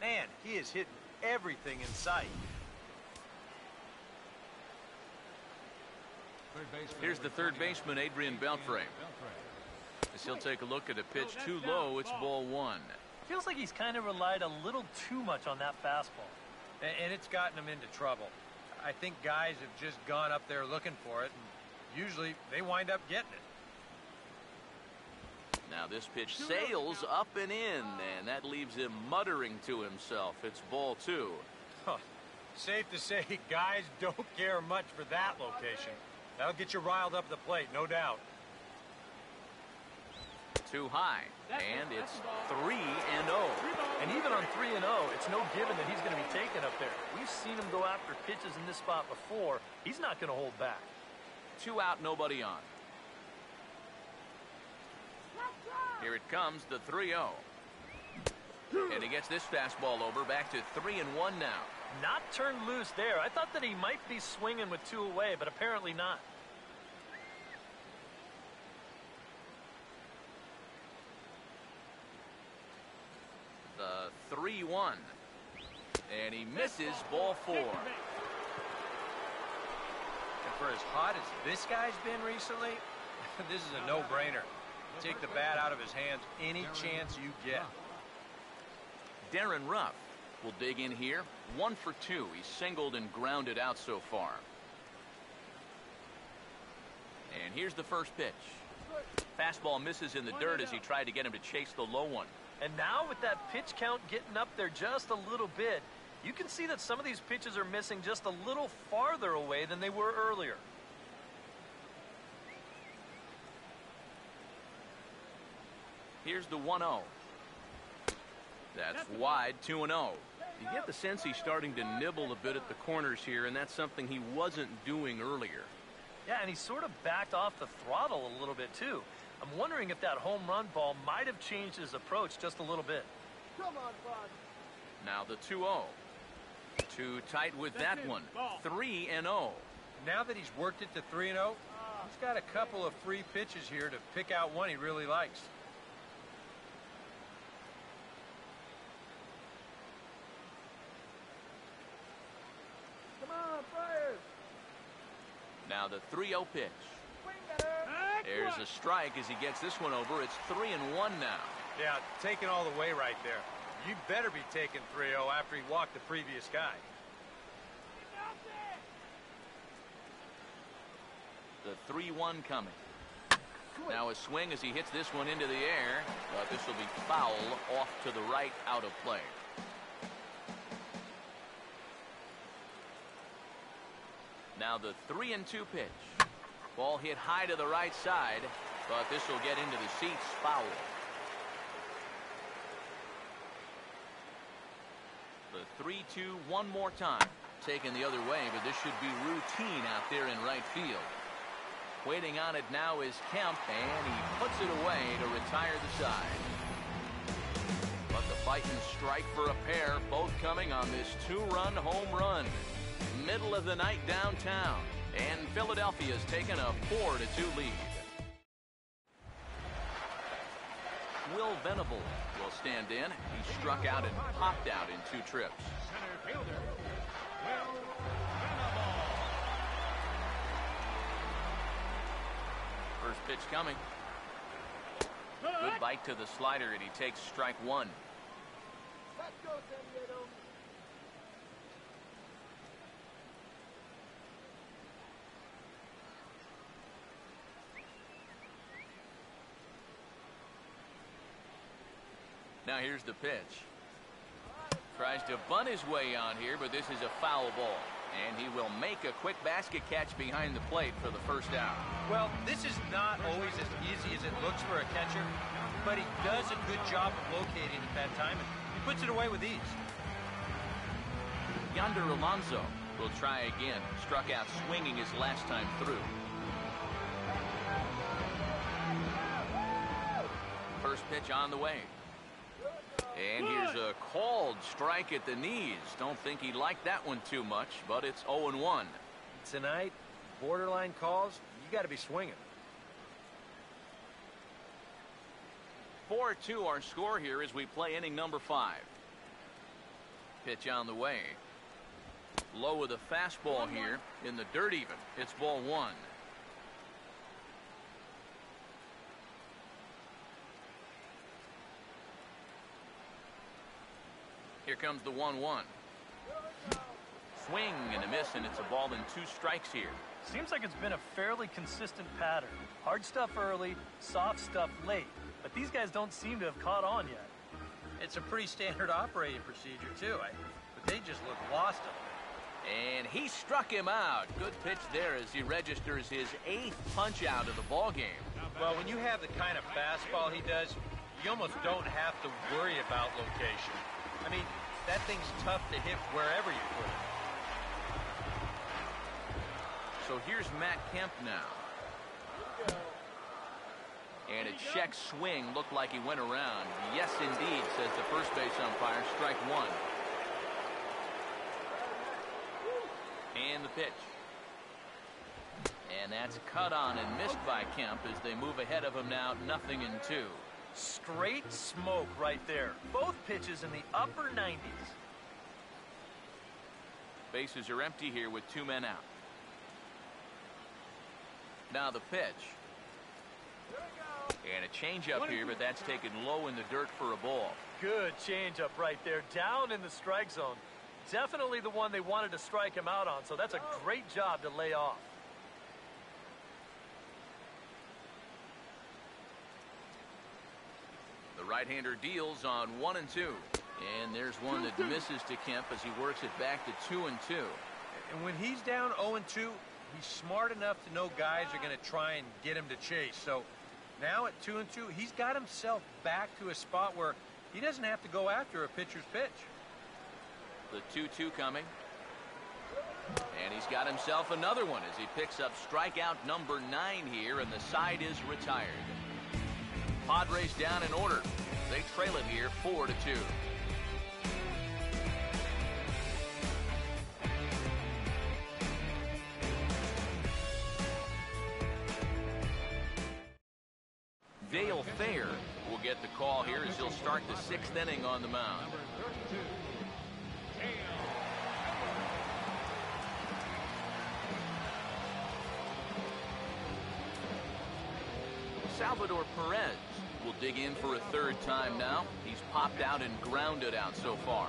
man, he is hitting everything in sight. Here's the third baseman, Adrian Beltre. As he'll take a look at a pitch too low, it's ball 1. Feels like he's kind of relied a little too much on that fastball. And it's gotten him into trouble. I think guys have just gone up there looking for it, and usually they wind up getting it. Now this pitch sails up and in, and that leaves him muttering to himself. It's ball 2. Huh. Safe to say, guys don't care much for that location. That'll get you riled up at the plate, no doubt. Too high, and it's 3-0. And even on 3-0, it's no given that he's going to be taken up there. We've seen him go after pitches in this spot before. He's not going to hold back. 2 out, nobody on. Here it comes, the 3-0. And he gets this fastball over, back to 3-1 now. Not turned loose there. I thought that he might be swinging with 2 away, but apparently not. The 3-1. And he misses ball 4. And for as hot as this guy's been recently, this is a no-brainer. Take the bat out of his hands any chance you get. Darren Ruff will dig in here. 1 for 2. He's singled and grounded out so far. And here's the first pitch. Fastball misses in the dirt as he tried to get him to chase the low one. And now with that pitch count getting up there just a little bit, you can see that some of these pitches are missing just a little farther away than they were earlier. Here's the 1-0. That's wide, 2-0. You get the sense he's starting to nibble a bit at the corners here, and that's something he wasn't doing earlier. Yeah, and he sort of backed off the throttle a little bit, too. I'm wondering if that home run ball might have changed his approach just a little bit. Come on, bud. Now the 2-0. Too tight with that one. 3-0. Now that he's worked it to 3-0, he's got a couple of free pitches here to pick out one he really likes. Come on, Friars. Now the 3-0 pitch. Swing better. There's a strike as he gets this one over. It's 3-1 now. Yeah, taking all the way right there. You better be taking 3-0 after he walked the previous guy. The 3-1 coming. Now a swing as he hits this one into the air, but this will be foul off to the right, out of play. Now the 3-2 pitch. Ball hit high to the right side, but this will get into the seats, foul. The 3-2 one more time. Taken the other way, but this should be routine out there in right field. Waiting on it now is Kemp, and he puts it away to retire the side. But the fight and strike for a pair, both coming on this 2-run home run. Middle of the night downtown, and Philadelphia's taken a 4-2 lead. Will Venable will stand in. He struck out and popped out in 2 trips. Center fielder, Will Venable. First pitch coming. Good bite to the slider, and he takes strike 1. Let's go, San Diego. Now here's the pitch. Tries to bunt his way on here, but this is a foul ball. And he will make a quick basket catch behind the plate for the first out. Well, this is not always as easy as it looks for a catcher, but he does a good job of locating at that time, and he puts it away with ease. Yonder Alonso will try again. Struck out swinging his last time through. First pitch on the way. And here's a called strike at the knees. Don't think he liked that one too much, but it's 0-1. Tonight, borderline calls, you got to be swinging. 4-2 our score here as we play inning number 5. Pitch on the way. Low with a fastball here in the dirt even. It's ball 1. Here comes the 1-1. Swing and a miss, and it's a ball and 2 strikes here. Seems like it's been a fairly consistent pattern. Hard stuff early, soft stuff late. But these guys don't seem to have caught on yet. It's a pretty standard operating procedure, too. But they just look lost up there. And he struck him out. Good pitch there as he registers his 8th punch out of the ball game. Well, when you have the kind of fastball he does, you almost don't have to worry about location. I mean, that thing's tough to hit wherever you put it. So here's Matt Kemp now. And a check swing looked like he went around. Yes, indeed, says the first base umpire. Strike 1. And the pitch. And that's cut on and missed by Kemp as they move ahead of him now, 0-2. Straight smoke right there. Both pitches in the upper 90s. Bases are empty here with 2 men out. Now the pitch. And a changeup here, but that's taken low in the dirt for a ball. Good changeup right there, down in the strike zone. Definitely the one they wanted to strike him out on, so that's a great job to lay off. The right-hander deals on 1 and 2. And there's one that misses to Kemp as he works it back to 2 and 2. And when he's down 0 and 2, he's smart enough to know guys are going to try and get him to chase. So now at 2 and 2, he's got himself back to a spot where he doesn't have to go after a pitcher's pitch. The 2-2 coming. And he's got himself another one as he picks up strikeout number 9 here, and the side is retired. Padres down in order. They trail it here 4-2. Dale Thayer will get the call here as he'll start the 6th inning on the mound. Number 32, Dale. Salvador Perez will dig in for a 3rd time now. He's popped out and grounded out so far.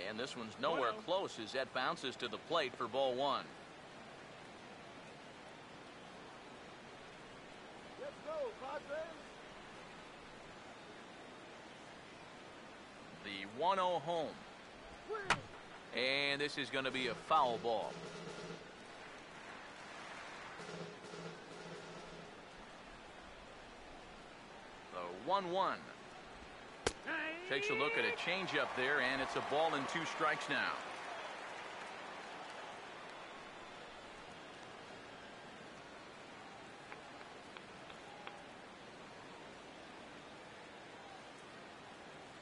And this one's nowhere close as that bounces to the plate for ball 1. Let's go, Padres. The 1-0 home. And this is going to be a foul ball. The 1-1. Takes a look at a changeup there, and it's a ball and 2 strikes now.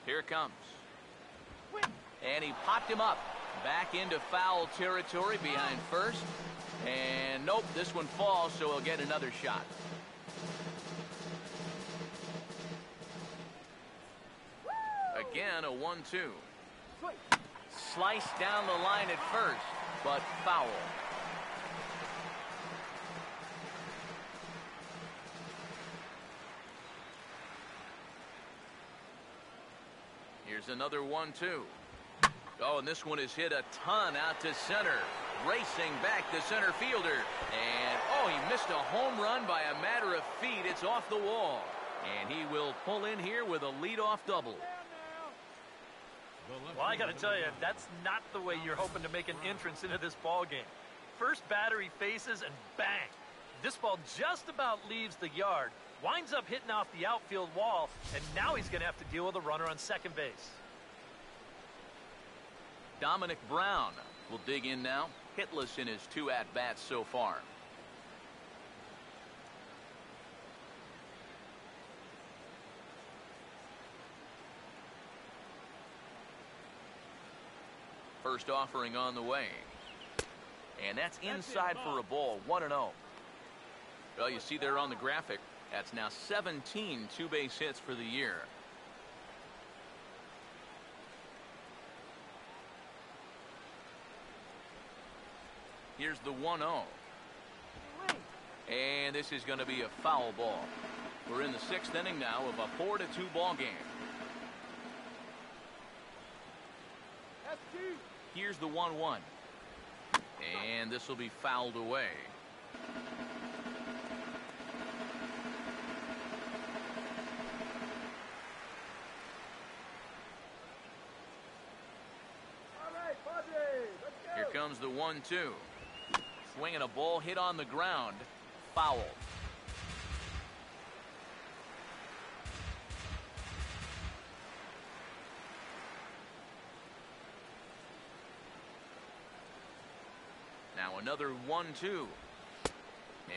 Here it comes. And he popped him up. Back into foul territory behind first. And nope, this one falls, so he'll get another shot. Again, a 1-2. Sliced down the line at first, but foul. Here's another 1-2. Oh, and this one is hit a ton out to center. Racing back the center fielder. And, oh, he missed a home run by a matter of feet. It's off the wall. And he will pull in here with a leadoff double. Well, I got to tell you, that's not the way you're hoping to make an entrance into this ball game. First batter he faces, and bang. This ball just about leaves the yard, winds up hitting off the outfield wall, and now he's going to have to deal with a runner on second base. Dominic Brown will dig in now, hitless in his 2 at-bats so far. First offering on the way. And that's inside for a ball, 1-0. Well, you see there on the graphic, that's now 17 two-base hits for the year. Here's the 1-0. And this is going to be a foul ball. We're in the 6th inning now of a 4-2 ball game. Here's the 1-1. And this will be fouled away. All right, Padres, let's go. Here comes the 1-2. Swinging a ball hit on the ground. Foul. Now another 1-2.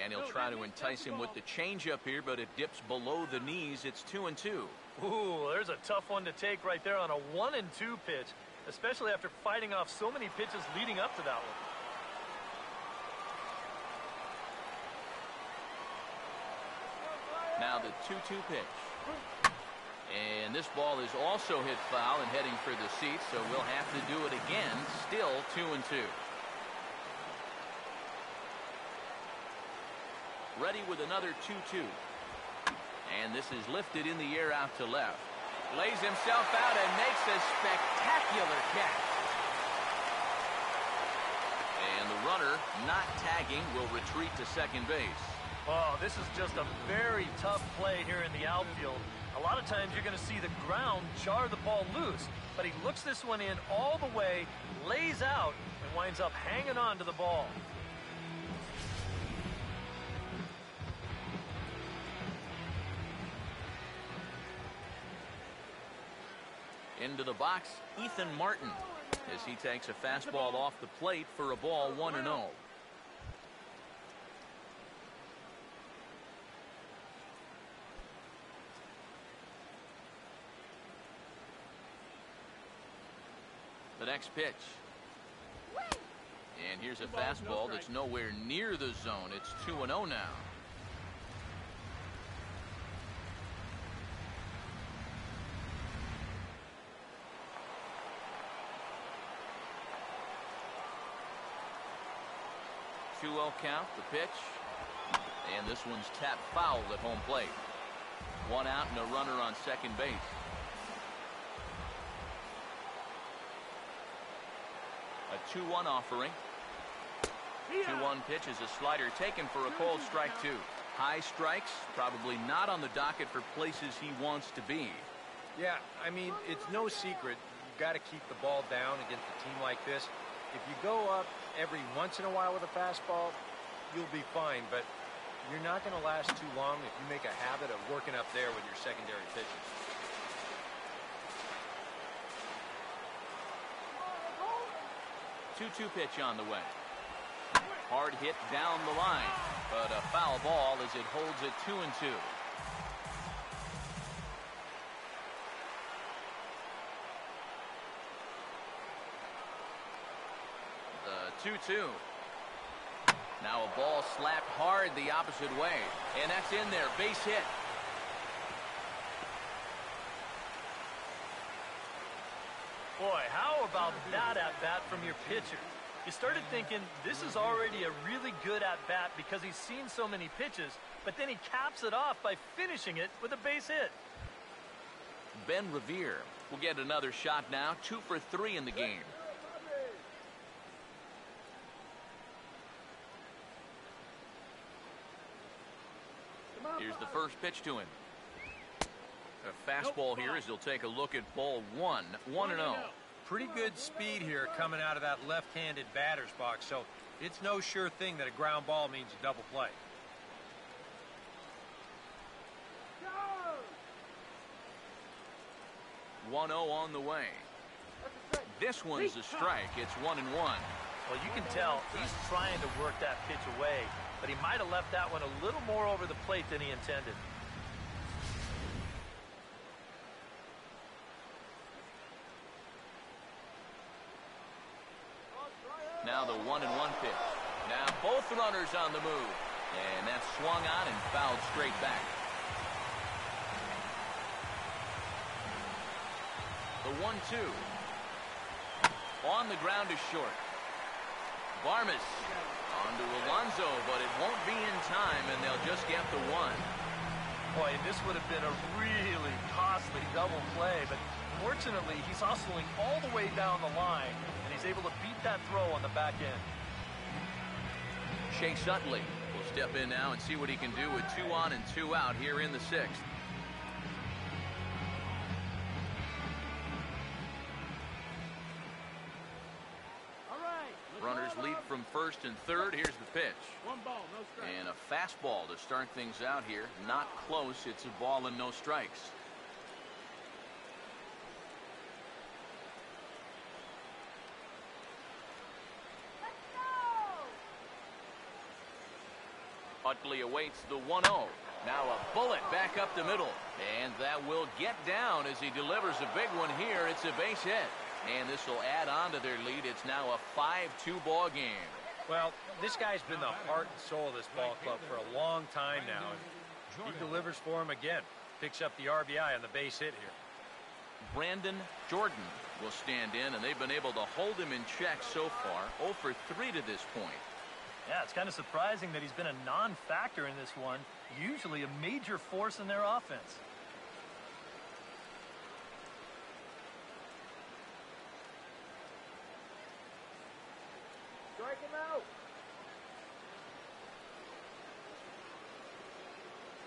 And he'll try to entice him with the changeup here, but it dips below the knees. It's 2-2. Ooh, there's a tough one to take right there on a 1-2 pitch, especially after fighting off so many pitches leading up to that one. Now the 2-2 pitch. And this ball is also hit foul and heading for the seats, so we'll have to do it again. Still 2-2. Ready with another 2-2. And this is lifted in the air out to left. Lays himself out and makes a spectacular catch. And the runner, not tagging, will retreat to second base. Oh, this is just a very tough play here in the outfield. A lot of times you're going to see the ground jar the ball loose, but he looks this one in all the way, lays out, and winds up hanging on to the ball. Into the box, Ethan Martin, as he takes a fastball off the plate for a ball 1-0. The next pitch. And here's a fastball that's nowhere near the zone. It's 2-0 now. Count, the pitch, and this one's tapped foul at home plate. One out and a runner on second base. A 2-1 offering. 2-1 pitch is a slider taken for a cold strike 2. High strikes, probably not on the docket for places he wants to be. Yeah, I mean, it's no secret. You've got to keep the ball down against a team like this. If you go up every once in a while with a fastball, you'll be fine, but you're not going to last too long if you make a habit of working up there with your secondary pitches. Two pitch on the way. Hard hit down the line, but a foul ball as it holds it 2-2. The 2-2. Now a ball slapped hard the opposite way, and that's in there. Base hit. Boy, how about that at-bat from your pitcher? You started thinking this is already a really good at-bat because he's seen so many pitches, but then he caps it off by finishing it with a base hit. Ben Revere will get another shot now. 2 for 3 in the game. Here's the first pitch to him. A fastball here as he'll take a look at ball 1. 1-0. Pretty good speed here coming out of that left-handed batter's box, so it's no sure thing that a ground ball means a double play. Go! 1-0 on the way. This one's a strike. It's 1-1. Well, you can tell he's trying to work that pitch away, but he might have left that one a little more over the plate than he intended. Now the 1-1 pitch. Now both runners on the move. And that's swung on and fouled straight back. The 1-2. On the ground is short. Barmes onto Alonso, but it won't be in time, and they'll just get the 1. Boy, this would have been a really costly double play, but fortunately he's hustling all the way down the line, and he's able to beat that throw on the back end. Chase Utley will step in now and see what he can do with 2 on and 2 out here in the 6th. Runners lead from first and third. Here's the pitch. 1 ball, no strikes. And a fastball to start things out here. Not close. It's a ball and no strikes. Utley awaits the 1-0. Now a bullet back up the middle. And that will get down as he delivers a big one here. It's a base hit. And this will add on to their lead. It's now a 5-2 ball game. Well, this guy's been the heart and soul of this ball club for a long time now. And he delivers for him again. Picks up the RBI on the base hit here. Brandon Jordan will stand in, and they've been able to hold him in check so far. 0 for 3 to this point. Yeah, it's kind of surprising that he's been a non-factor in this one. Usually a major force in their offense. Strike him out.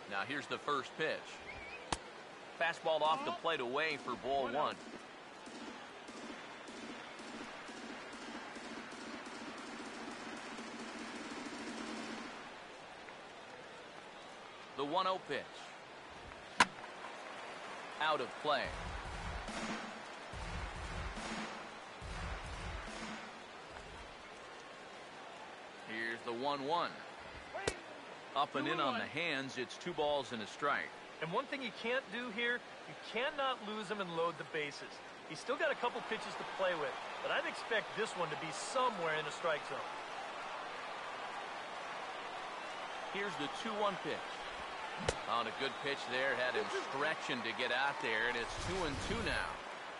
Now here's the first pitch. Fastball off the plate away for ball 1. The 1-0 pitch. Out of play. Here's the 1-1. Up and in on the hands. It's 2 balls and a strike. And one thing you can't do here, you cannot lose him and load the bases. He's still got a couple pitches to play with, but I'd expect this one to be somewhere in the strike zone. Here's the 2-1 pitch. On a good pitch there, had him stretching to get out there, and it's 2-2 now.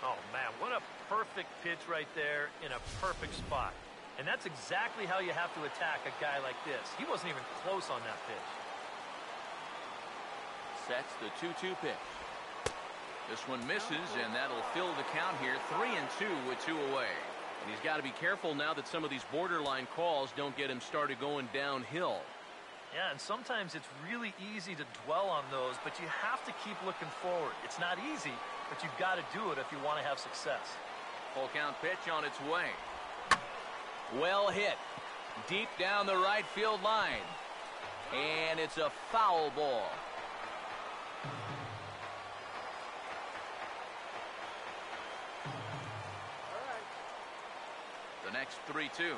Oh, man, what a perfect pitch right there in a perfect spot. And that's exactly how you have to attack a guy like this. He wasn't even close on that pitch. Sets the 2-2 pitch. This one misses, and that'll fill the count here. 3-2 with 2 away. And he's got to be careful now that some of these borderline calls don't get him started going downhill. Yeah, and sometimes it's really easy to dwell on those, but you have to keep looking forward. It's not easy, but you've got to do it if you want to have success. Full count pitch on its way. Well hit. Deep down the right field line. And it's a foul ball. The next 3-2.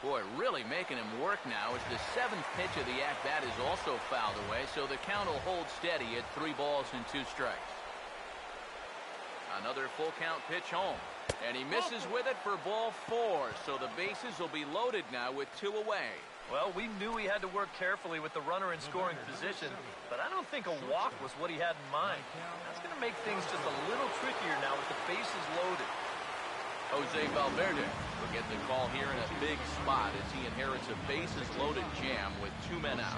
Boy, really making him work now as the 7th pitch of the at-bat is also fouled away, so the count will hold steady at 3 balls and 2 strikes. Another full count pitch home, and he misses with it for ball 4, so the bases will be loaded now with 2 away. Well, we knew he had to work carefully with the runner in scoring position, but I don't think a walk was what he had in mind. That's going to make things just a little trickier now with the bases loaded. Jose Valverde will get the call here in a big spot as he inherits a bases-loaded jam with 2 men out.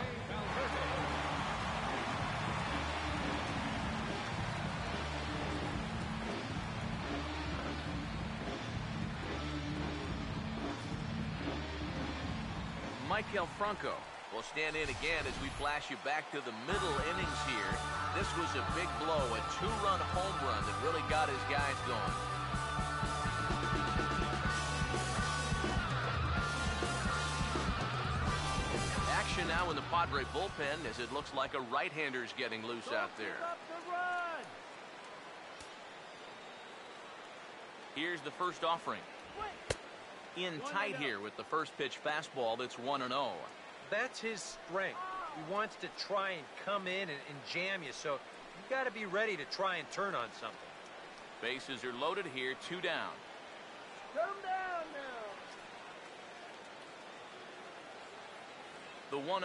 Michael Franco will stand in again as we flash you back to the middle innings here. This was a big blow, a 2-run home run that really got his guys going. Action now in the Padre bullpen as it looks like a right-hander's getting loose out there. Here's the first offering. In tight here with the first pitch fastball that's 1-0. That's his strength. He wants to try and come in and jam you, so you've got to be ready to try and turn on something. Bases are loaded here, 2 down. Shut him down now. The 1-0.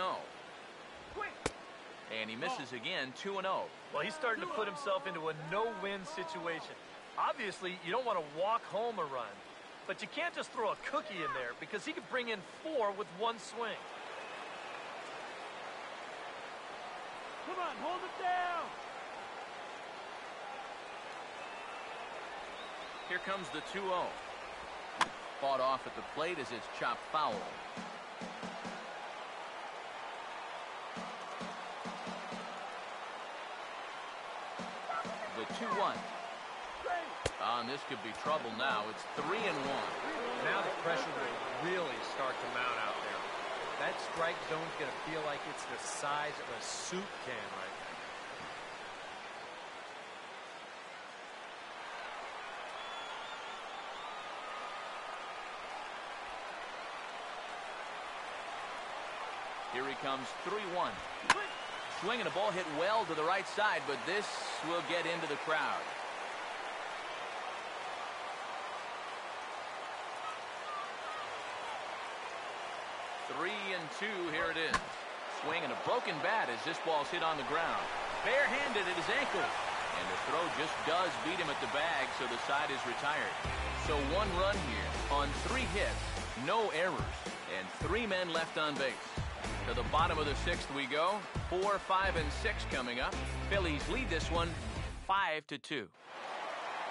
And he misses again, 2-0. Well, he's starting to put himself into a no-win situation. Obviously, you don't want to walk home a run, but you can't just throw a cookie in there because he could bring in 4 with 1 swing. Come on, hold it down. Here comes the 2-0. Fought off at the plate as it's chopped foul. The 2-1. And this could be trouble now. It's 3-1. Now the pressure will really start to mount out there. That strike zone's going to feel like it's the size of a soup can right now. Here he comes, 3-1. Swinging a ball hit well to the right side, but this will get into the crowd. Three and 2, here it is. Swing and a broken bat as this ball's hit on the ground. barehanded at his ankle. And the throw just does beat him at the bag, so the side is retired. So 1 run here on 3 hits, no errors, and 3 men left on base. To the bottom of the 6th we go. 4, 5, and 6 coming up. Phillies lead this one 5-2.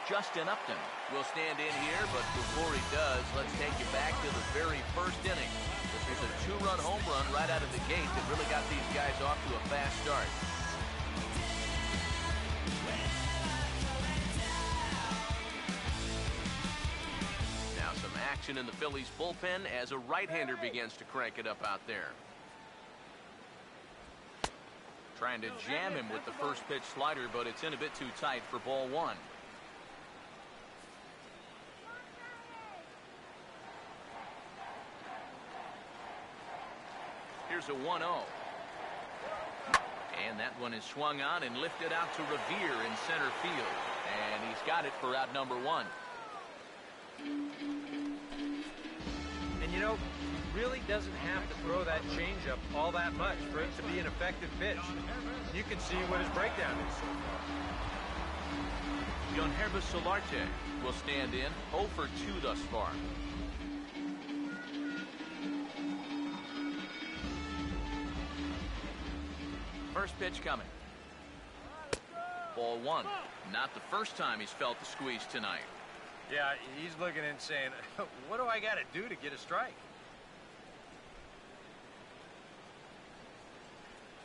Justin Upton will stand in here, but before he does, let's take you back to the very first inning. There's a 2-run home run right out of the gate that really got these guys off to a fast start. Now some action in the Phillies bullpen as a right-hander begins to crank it up out there. Trying to jam him with the first pitch slider, but it's in a bit too tight for ball 1. Here's a 1-0. And that one is swung on and lifted out to Revere in center field. And he's got it for out number 1. And you know, he really doesn't have to throw that changeup all that much for it to be an effective pitch. You can see what his breakdown is so far. Yonhervis Solarte will stand in 0 for 2 thus far. First pitch coming. Ball 1. Not the first time he's felt the squeeze tonight. Yeah, he's looking and saying, what do I got to do to get a strike?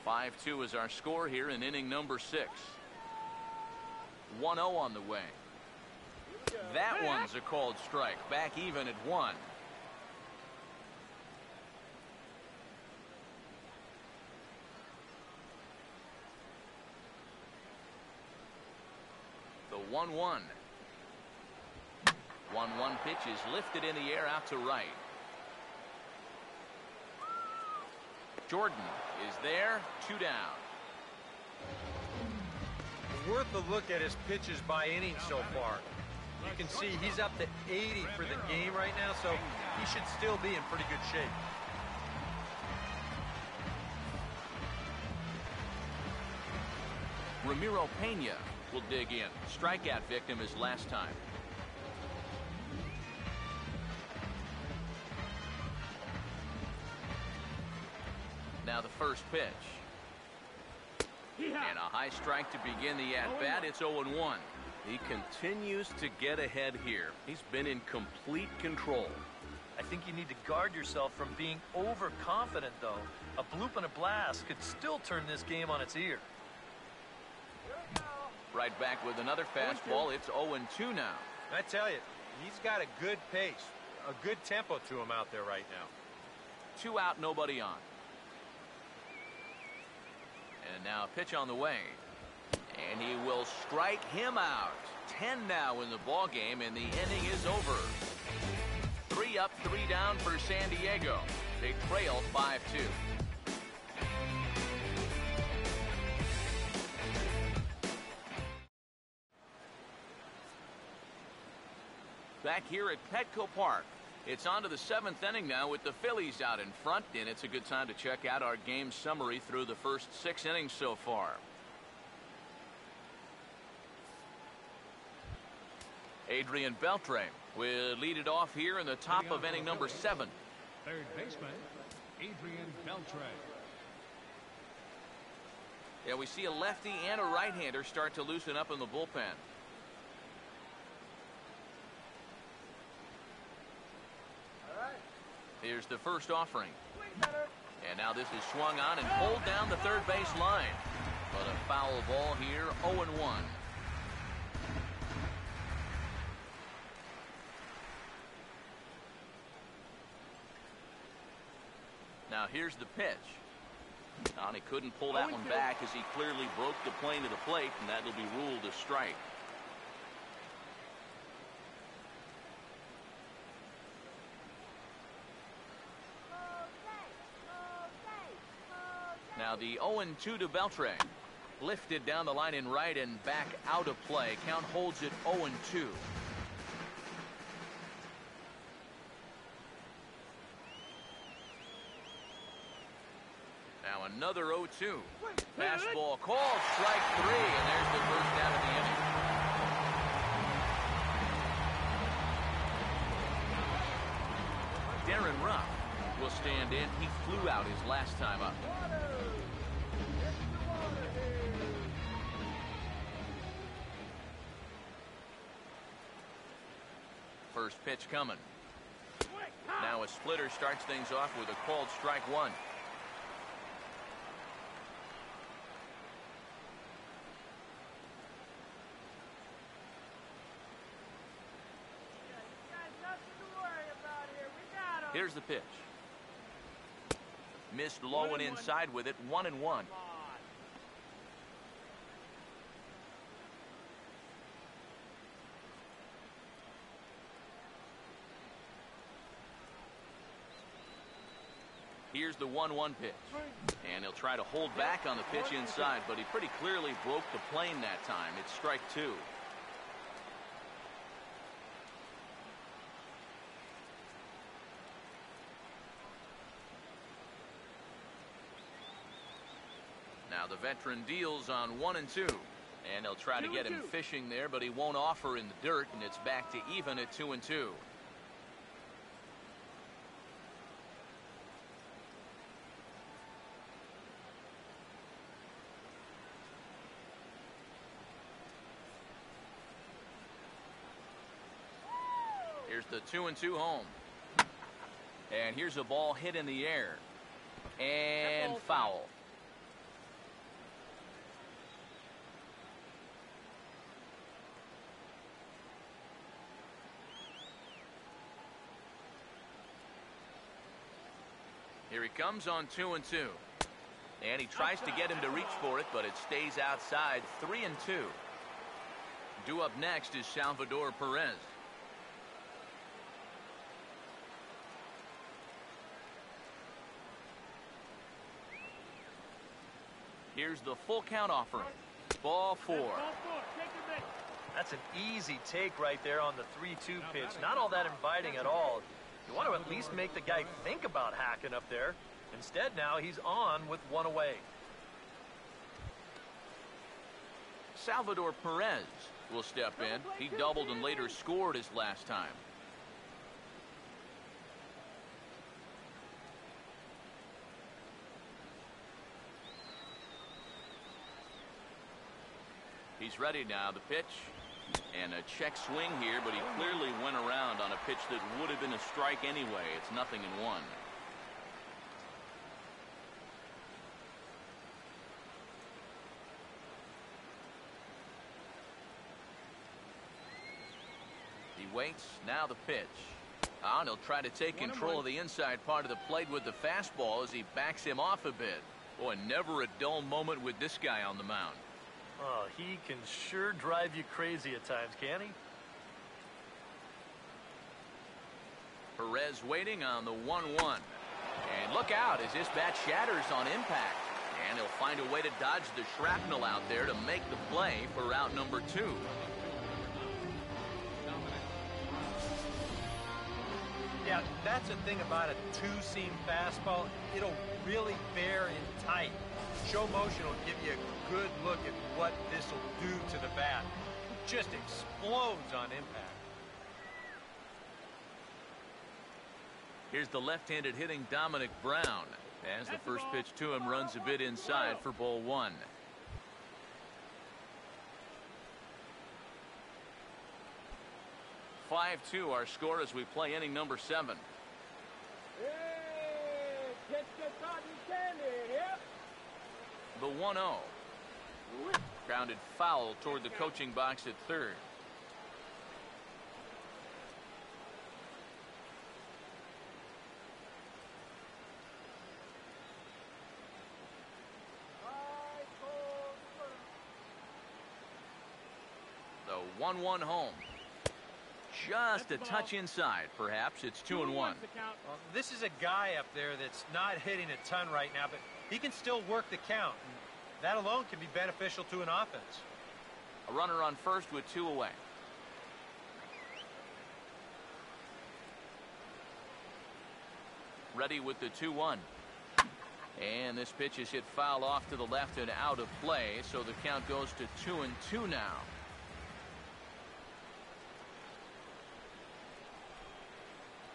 5-2 is our score here in inning number 6. 1-0 on the way. That one's a called strike. Back even at 1. The 1-1. 1-1 pitch is lifted in the air out to right. Jordan is there, 2 down. Worth a look at his pitches by inning so far. You can see he's up to 80 for the game right now, so he should still be in pretty good shape. Ramiro Pena will dig in. Strikeout victim as last time. Now the first pitch. And a high strike to begin the at-bat. It's 0-1. He continues to get ahead here. He's been in complete control. I think you need to guard yourself from being overconfident, though. A bloop and a blast could still turn this game on its ear. Right back with another fastball. It's 0-2 now. I tell you, he's got a good pace, a good tempo to him out there right now. 2 out, nobody on. And now a pitch on the way. And he will strike him out. 10 now in the ball game, and the inning is over. 3 up, 3 down for San Diego. They trail 5-2. Back here at Petco Park. It's on to the 7th inning now with the Phillies out in front, and it's a good time to check out our game summary through the first 6 innings so far. Adrian Beltre will lead it off here in the top of inning number 7. Third baseman, Adrian Beltre. Yeah, we see a lefty and a right-hander start to loosen up in the bullpen. Here's the first offering. And now this is swung on and pulled down the third base line. But a foul ball here, 0-1. Now here's the pitch. And he couldn't pull that one back as he clearly broke the plane to the plate, and that'll be ruled a strike. Now the 0-2 to Beltre. Lifted down the line in right and back out of play. Count holds it 0-2. Now Another 0-2. Fastball called, strike 3, and there's the first out of the inning. Darren Ruff will stand in. He flew out his last time up. First pitch coming. Now a splitter starts things off with a called strike 1. Here's the pitch. Missed low and inside with it. 1-1. Here's the 1-1 pitch. And he'll try to hold back on the pitch inside, but he pretty clearly broke the plane that time. It's strike 2. Now the veteran deals on 1-2. And they'll try to get him fishing there, but he won't offer in the dirt, and it's back to even at 2-2. Here's the 2-2 home. And here's a ball hit in the air. And foul. Here he comes on 2-2. And he tries to get him to reach for it, but it stays outside. 3-2. Due up next is Salvador Perez. Here's the full count offering. Ball 4. That's an easy take right there on the 3-2 pitch. Not all that inviting at all. You want to at least make the guy think about hacking up there. Instead, now he's on with 1 away. Salvador Perez will step in. He doubled and later scored his last time. He's ready now. The pitch. And a check swing here, but he clearly went around on a pitch that would have been a strike anyway. It's 0-1. He waits. Now the pitch. And he'll try to take control of the inside part of the plate with the fastball as he backs him off a bit. Boy, never a dull moment with this guy on the mound. Oh, he can sure drive you crazy at times, can he? Perez waiting on the 1-1. And look out as this bat shatters on impact. And he'll find a way to dodge the shrapnel out there to make the play for out number 2. Yeah, that's the thing about a two-seam fastball. It'll really bear in tight. Show motion will give you a good look at what this will do to the bat. It just explodes on impact. Here's the left-handed hitting Dominic Brown as the first pitch to him runs a bit inside for ball 1. (5-2) our score as we play inning number 7. Hey, catch the cotton candy, yep. The 1-0. Grounded foul toward the coaching box at third. The 1-1 home. Just a touch inside. Perhaps it's 2-1. Well, this is a guy up there that's not hitting a ton right now, but he can still work the count. And that alone can be beneficial to an offense. A runner on first with 2 away. Ready with the 2-1. And this pitch is hit foul off to the left and out of play, so the count goes to 2-2 now.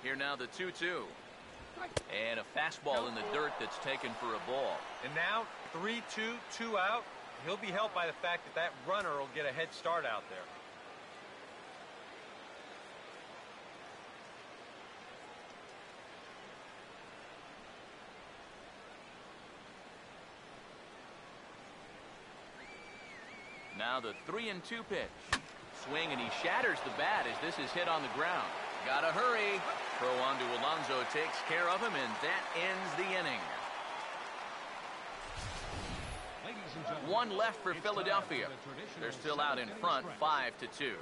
Here now the 2-2. And a fastball in the dirt that's taken for a ball. And now 3-2, 2 out. He'll be helped by the fact that that runner will get a head start out there. Now the 3-2 pitch. Swing, and he shatters the bat as this is hit on the ground. Gotta hurry. Throw on to Alonso takes care of him, and that ends the inning. One left for Philadelphia. They're still out in front, 5-2.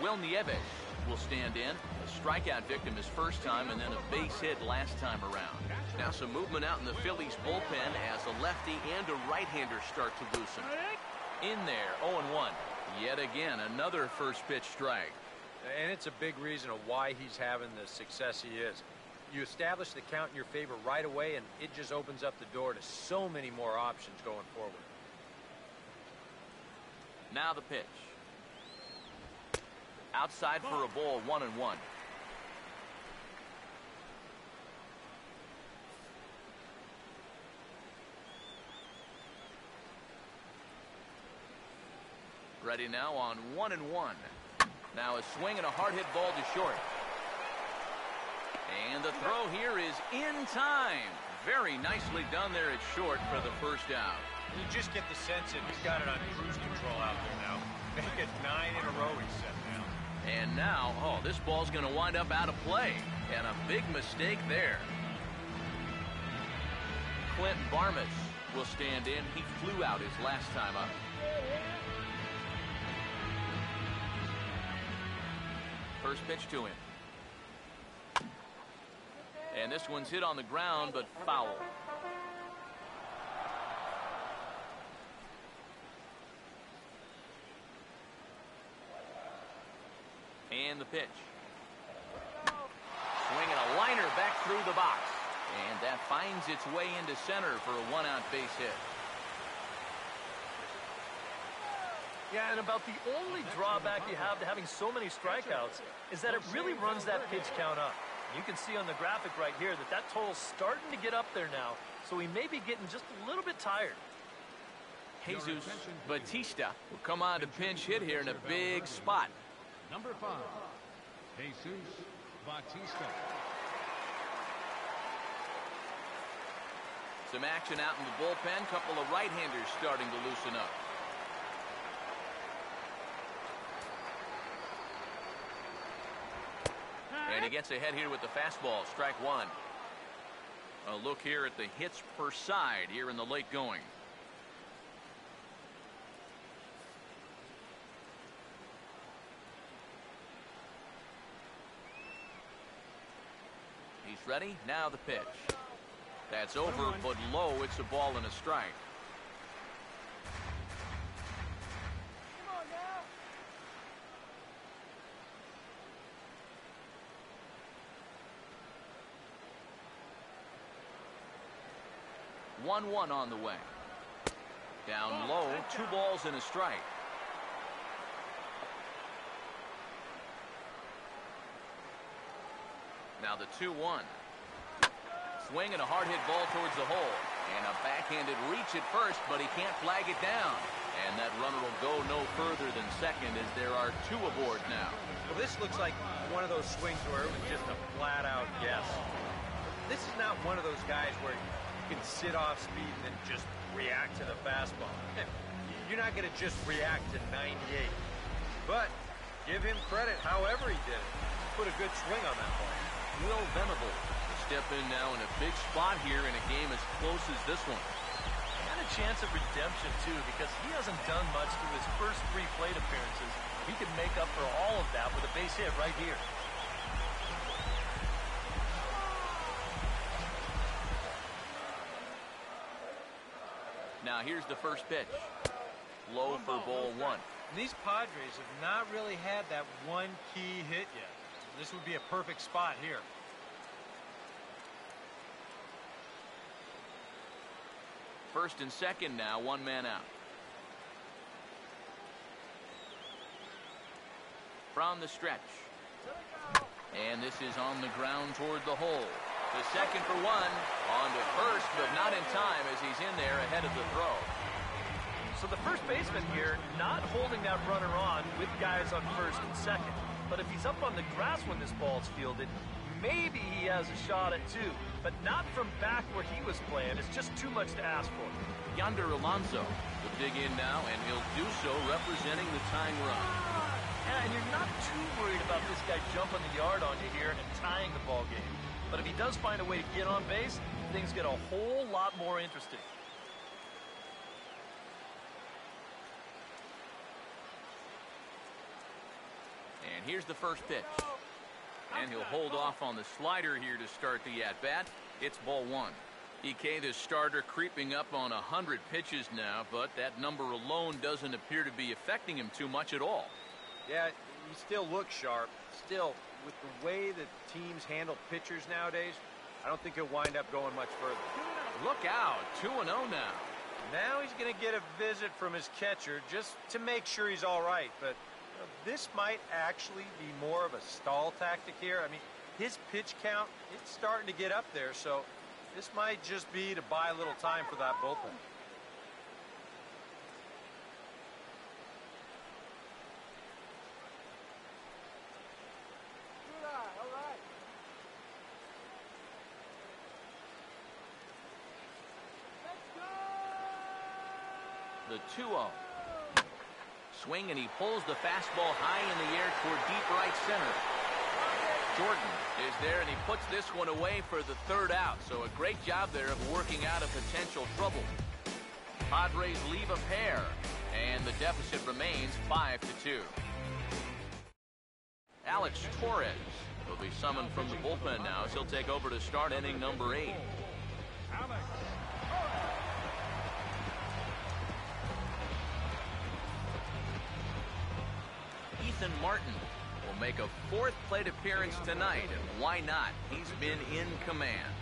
Will Nieves will stand in. A strikeout victim his first time, and then a base hit last time around. Now some movement out in the Phillies bullpen as a lefty and a right-hander start to loosen. In there, 0-1. Yet again, another first pitch strike. And it's a big reason of why he's having the success he is. You establish the count in your favor right away, and it just opens up the door to so many more options going forward. Now the pitch. Outside for a ball, 1-1. Ready now on 1-1. Now a swing and a hard hit ball to short. And the throw here is in time. Very nicely done there at short for the first out. You just get the sense that he's got it on cruise control out there now. Make it 9 in a row he's set down. And now, oh, this ball's going to wind up out of play. And a big mistake there. Clint Barmas will stand in. He flew out his last time up. First pitch to him. And this one's hit on the ground, but foul. And the pitch. Swinging a liner back through the box. And that finds its way into center for a one-out base hit. Yeah, and about the only drawback you have to having so many strikeouts is that it really runs that pitch count up. You can see on the graphic right here that that total's starting to get up there now, so he may be getting just a little bit tired. Jesus Batista will come on to pinch hit here in a big spot. Number 5, Jesus Batista. Some action out in the bullpen. Couple of right-handers starting to loosen up. And he gets ahead here with the fastball. Strike one. A look here at the hits per side here in the late going. He's ready. Now the pitch. That's over, but low. It's a ball and a strike. Come on now. 1-1 on the way. Down low, 2 balls and a strike. Now the 2-1. Swing and a hard hit ball towards the hole. And a backhanded reach at first, but he can't flag it down. And that runner will go no further than second as there are 2 aboard now. Well, this looks like one of those swings where it was just a flat-out guess. This is not one of those guys where you can sit off speed and then just react to the fastball. You're not going to just react to 98. But give him credit however he did it. He put a good swing on that ball. Will Venable will step in now in a big spot here in a game as close as this one. And a chance of redemption, too, because he hasn't done much through his first 3 plate appearances. He could make up for all of that with a base hit right here. Now here's the first pitch. Low for ball 1. And these Padres have not really had that one key hit yet. This would be a perfect spot here. First and second now, one man out. From the stretch. And this is on the ground toward the hole. The second for one. On to first, but not in time as he's in there ahead of the throw. So the first baseman here not holding that runner on with guys on first and second. But if he's up on the grass when this ball's fielded, maybe he has a shot at two. But not from back where he was playing. It's just too much to ask for. Yonder Alonso will dig in now, and he'll do so representing the tying run. Yeah, and you're not too worried about this guy jumping the yard on you here and tying the ball game. But if he does find a way to get on base, things get a whole lot more interesting. And here's the first pitch. And he'll hold off on the slider here to start the at-bat. It's ball one. EK, the starter, creeping up on 100 pitches now, but that number alone doesn't appear to be affecting him too much at all. Yeah, he still looks sharp. Still, with the way that teams handle pitchers nowadays, I don't think he'll wind up going much further. Look out, 2-0 now. Now he's going to get a visit from his catcher just to make sure he's all right. But this might actually be more of a stall tactic here. I mean, his pitch count, it's starting to get up there, so this might just be to buy a little time for that bullpen. All right. Let's go! The 2-0. Swing, and he pulls the fastball high in the air toward deep right center. Jordan is there, and he puts this one away for the third out. So a great job there of working out of potential trouble. Padres leave a pair, and the deficit remains 5-2. Alex Torres will be summoned from the bullpen now as he'll take over to start inning number 8. Alex. Ethan Martin will make a 4th plate appearance tonight, and why not? He's been in command.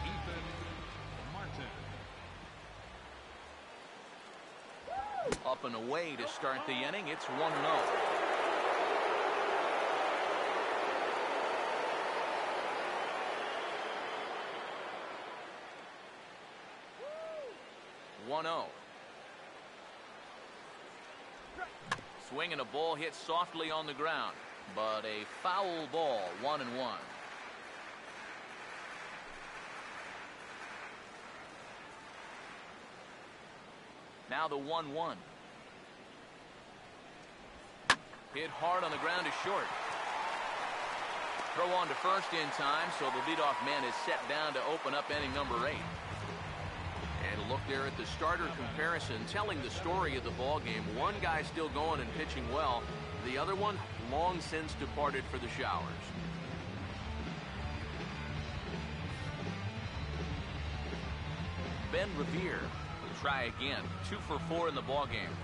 Ethan Martin. Up and away to start the inning. It's 1-0. Swing and a ball hit softly on the ground, but a foul ball. 1-1. Now the 1-1. Hit hard on the ground to short. Throw on to first in time, so the leadoff man is set down to open up inning number 8. And a look there at the starter comparison, telling the story of the ball game. One guy still going and pitching well. The other one long since departed for the showers. Ben Revere will try again. 2 for 4 in the ball game.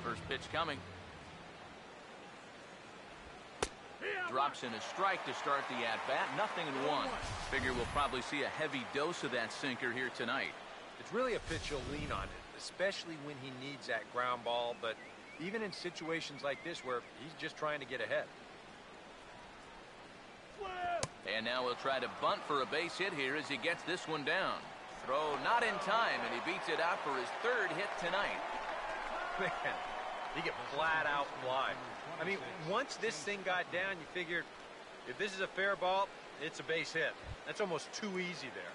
First pitch coming. Drops in a strike to start the at-bat. 0-1. Figure we'll probably see a heavy dose of that sinker here tonight. It's really a pitch he'll lean on it, especially when he needs that ground ball, but even in situations like this where he's just trying to get ahead. And now he'll try to bunt for a base hit here as he gets this one down. Throw not in time, and he beats it out for his 3rd hit tonight. Man, he get flat out fly. I mean, once this thing got down, you figured if this is a fair ball, it's a base hit. That's almost too easy there.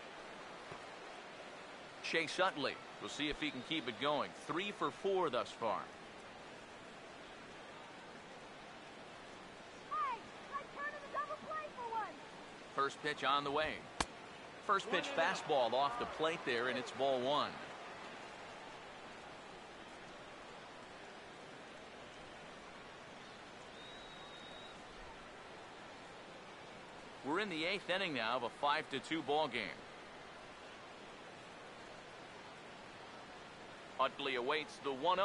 Chase Utley. We'll see if he can keep it going. 3 for 4 thus far. Hey, let's turn in the double play for one. First pitch on the way. First pitch fastball off the plate there, and it's ball 1. We're in the 8th inning now of a 5-2 ball game. Utley awaits the 1-0.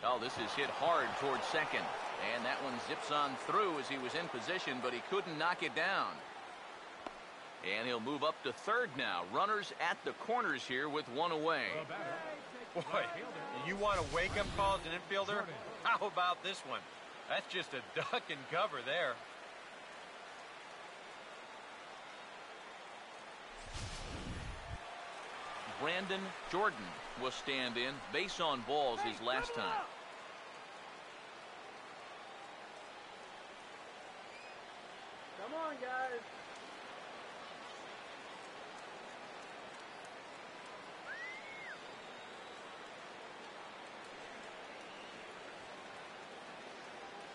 Oh, this is hit hard towards second. And that one zips on through as he was in position, but he couldn't knock it down. And he'll move up to third now. Runners at the corners here with one away. Boy, you want a wake-up call as an infielder? How about this one? That's just a duck and cover there. Brandon Jordan will stand in. Base on balls his last time. Come on, guys.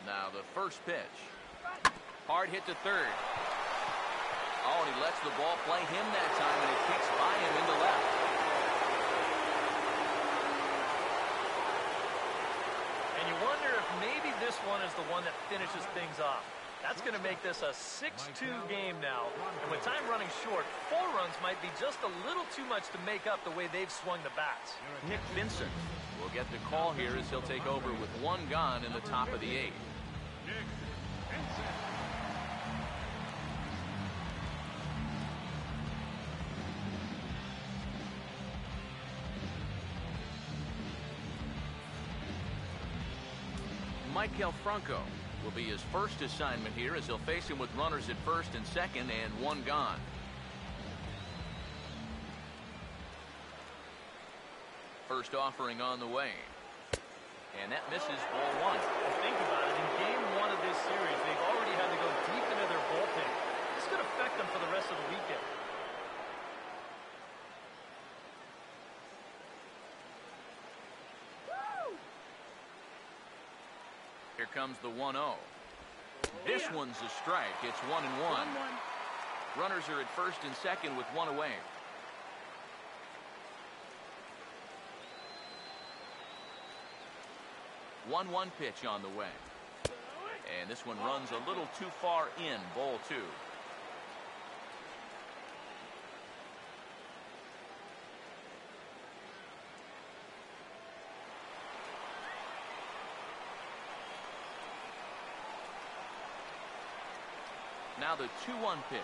Now the first pitch. Hard hit to third. Oh, and he lets the ball play him that time, and it kicks by him into left. And you wonder if maybe this one is the one that finishes things off. That's going to make this a 6-2 game now. And with time running short, 4 runs might be just a little too much to make up the way they've swung the bats. Nick Vincent will get the call here as he'll take over with 1 gone in the top of the 8th. Michael Franco will be his first assignment here as he'll face him with runners at first and second and 1 gone. First offering on the way. And that misses ball 1. Think about it. In game 1 of this series, they've already had to go deep into their bullpen. This could affect them for the rest of the weekend. Here comes the 1-0. This one's a strike. It's 1-1. Runners are at first and second with 1 away. One pitch on the way. And this one runs a little too far in. Ball 2. Now the 2-1 pitch.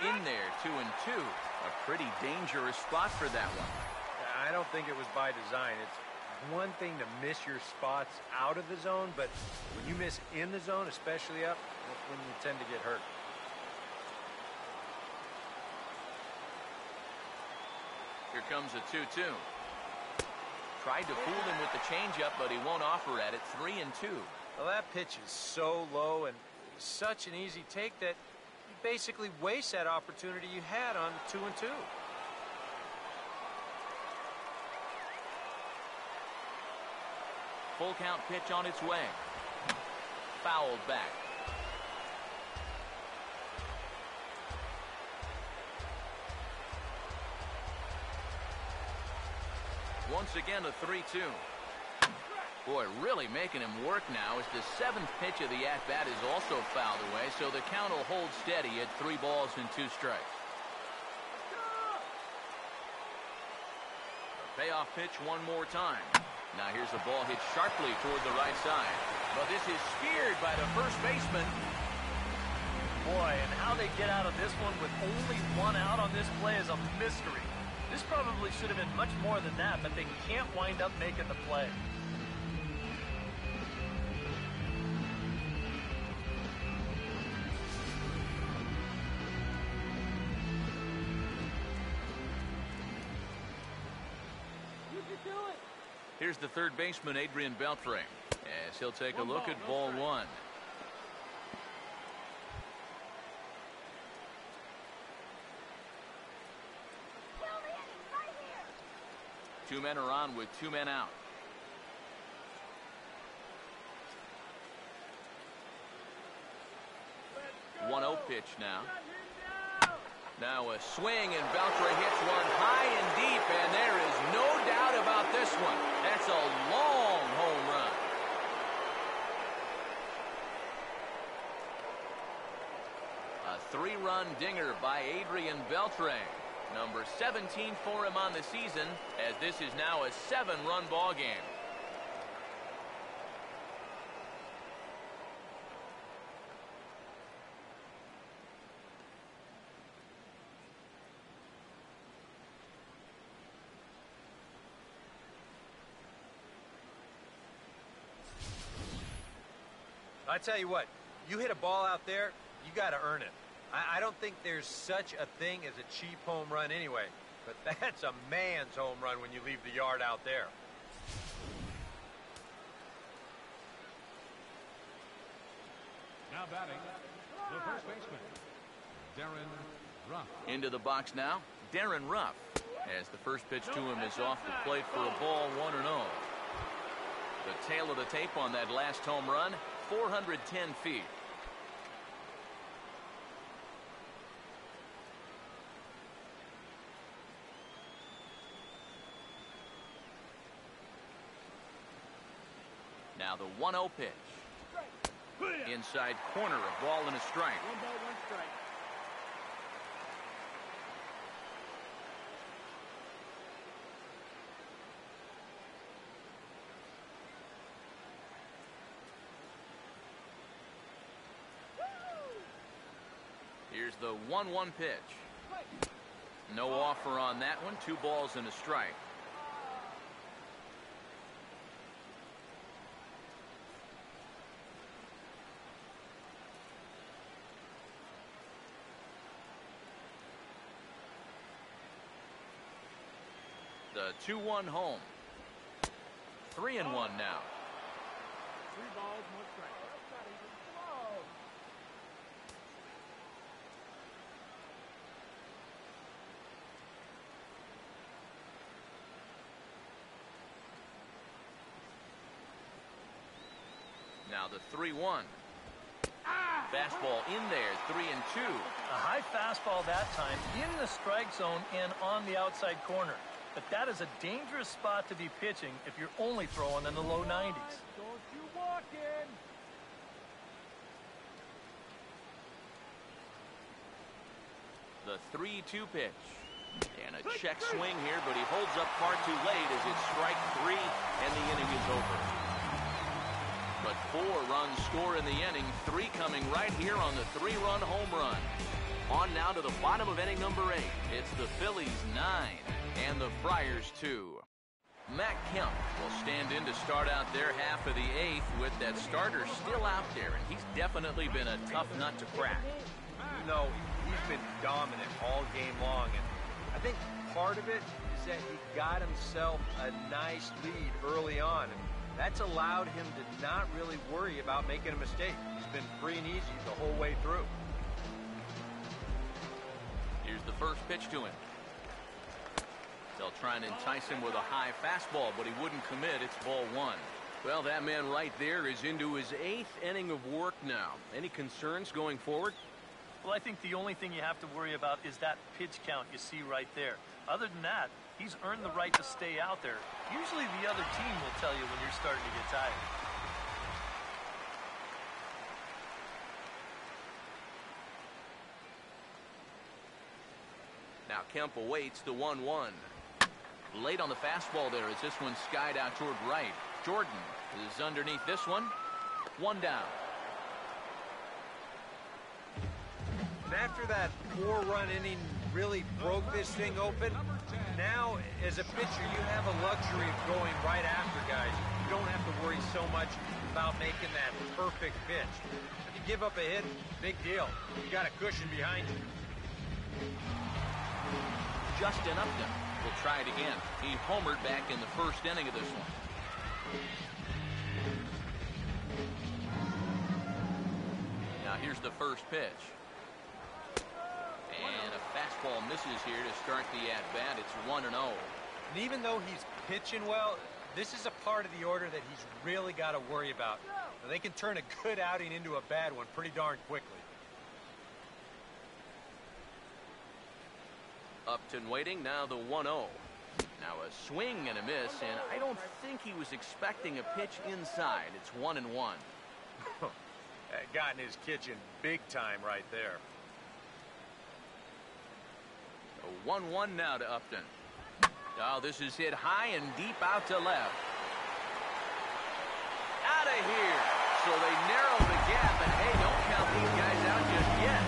In there, 2-2. A pretty dangerous spot for that one. I don't think it was by design. It's one thing to miss your spots out of the zone, but when you miss in the zone, especially up, that's when you tend to get hurt. Here comes a 2-2. Tried to fool him with the changeup, but he won't offer at it. 3-2. Well, that pitch is so low and such an easy take that you basically waste that opportunity you had on 2-2. Full count pitch on its way. Fouled back. Once again a 3-2. Boy, really making him work now as the 7th pitch of the at-bat is also fouled away, so the count will hold steady at 3 balls and 2 strikes. A payoff pitch one more time. Now here's the ball hit sharply toward the right side. But this is speared by the first baseman. Boy, and how they get out of this one with only 1 out on this play is a mystery. This probably should have been much more than that, but they can't wind up making the play. Here's the third baseman, Adrian Beltre, as he'll take a look at ball 1. Two men are on with 2 men out. Let's 1-0 pitch now. Now a swing, and Beltre hits one high and deep, and there is no doubt about this one. That's a long home run. A 3-run dinger by Adrian Beltre. Number 17 for him on the season, as this is now a 7-run ball game. I tell you what, you hit a ball out there, you got to earn it. I don't think there's such a thing as a cheap home run anyway, but that's a man's home run when you leave the yard out there. Now batting, the first baseman, Darren Ruff. Into the box now, Darren Ruff, as the first pitch to him is off the plate for a ball, 1-0. The tail of the tape on that last home run, 410 feet. Now the 1-0 pitch. Inside corner, a ball and a strike. 1 ball, 1 strike. Here's the 1-1 pitch. No offer on that one. 2 balls and a strike. The 2-1 home. 3-1 now. 3 balls, 1 strike. Now the 3-1. Fastball in there, 3-2. A high fastball that time in the strike zone and on the outside corner. But that is a dangerous spot to be pitching if you're only throwing in the low 90s. Don't you walk in. The 3-2 pitch. And a check swing here, but he holds up far too late as it's strike 3 and the inning is over. But 4 runs score in the inning, 3 coming right here on the 3-run home run. On now to the bottom of inning number 8. It's the Phillies 9 and the Friars 2. Matt Kemp will stand in to start out their half of the 8th with that starter still out there, and he's definitely been a tough nut to crack. No, he's been dominant all game long, and I think part of it is that he got himself a nice lead early on, and that's allowed him to not really worry about making a mistake. He's been free and easy the whole way through. Here's the first pitch to him. They'll try and entice him with a high fastball, but he wouldn't commit. It's ball 1. Well, that man right there is into his 8th inning of work now. Any concerns going forward? Well, I think the only thing you have to worry about is that pitch count you see right there. Other than that, he's earned the right to stay out there. Usually the other team will tell you when you're starting to get tired. Now Kemp awaits the 1-1. Late on the fastball there as this one skied out toward right. Jordan is underneath this one. 1 down. And after that 4-run inning really broke this thing open, now as a pitcher you have a luxury of going right after guys. You don't have to worry so much about making that perfect pitch. If you give up a hit, big deal. You got a cushion behind you. Just enough to. We'll try it again. He homered back in the first inning of this one. Now here's the first pitch. And a fastball misses here to start the at-bat. It's 1-0. And even though he's pitching well, this is a part of the order that he's really got to worry about. Now, they can turn a good outing into a bad one pretty darn quickly. Upton waiting, now the 1-0. Now a swing and a miss, and I don't think he was expecting a pitch inside. It's 1-1. Got in his kitchen big time right there. 1-1 now to Upton. Oh, this is hit high and deep out to left. Out of here. So they narrow the gap, and hey, don't count these guys out just yet.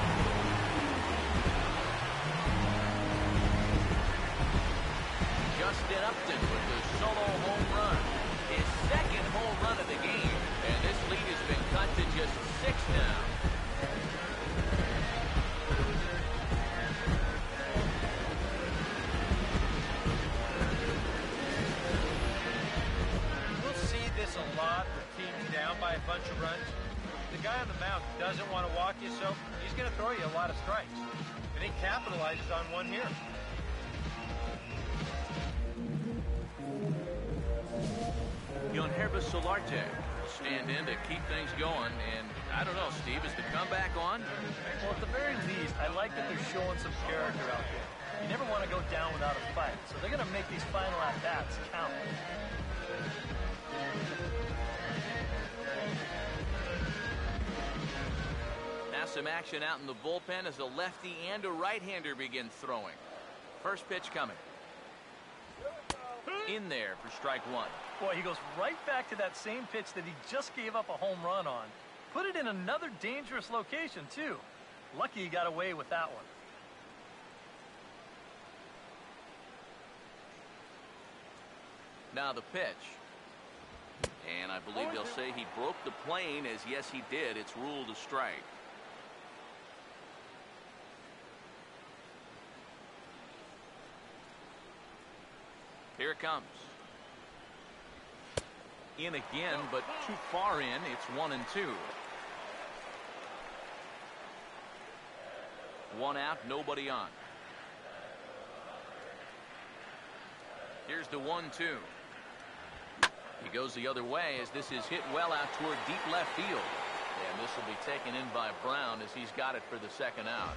Justin Upton with the solo home run. His second home run of the game, and this lead has been cut to just 6 now. This a lot with teams down by a bunch of runs. The guy on the mound doesn't want to walk you, so he's going to throw you a lot of strikes. And he capitalizes on one here. Yonherba Solarte will stand in to keep things going. And I don't know, Steve, is the comeback on? Well, at the very least, I like that they're showing some character out there. You never want to go down without a fight, so they're going to make these final at-bats count. Now some action out in the bullpen as a lefty and a right-hander begin throwing. First pitch coming. In there for strike one. Boy, he goes right back to that same pitch that he just gave up a home run on. Put it in another dangerous location, too. Lucky he got away with that one. Now the pitch. And I believe they'll say he broke the plane, as yes he did. It's ruled a strike. Here it comes. In again, but too far in. It's 1-2. One out, nobody on. Here's the 1-2. He goes the other way as this is hit well out toward deep left field. And this will be taken in by Brown as he's got it for the second out.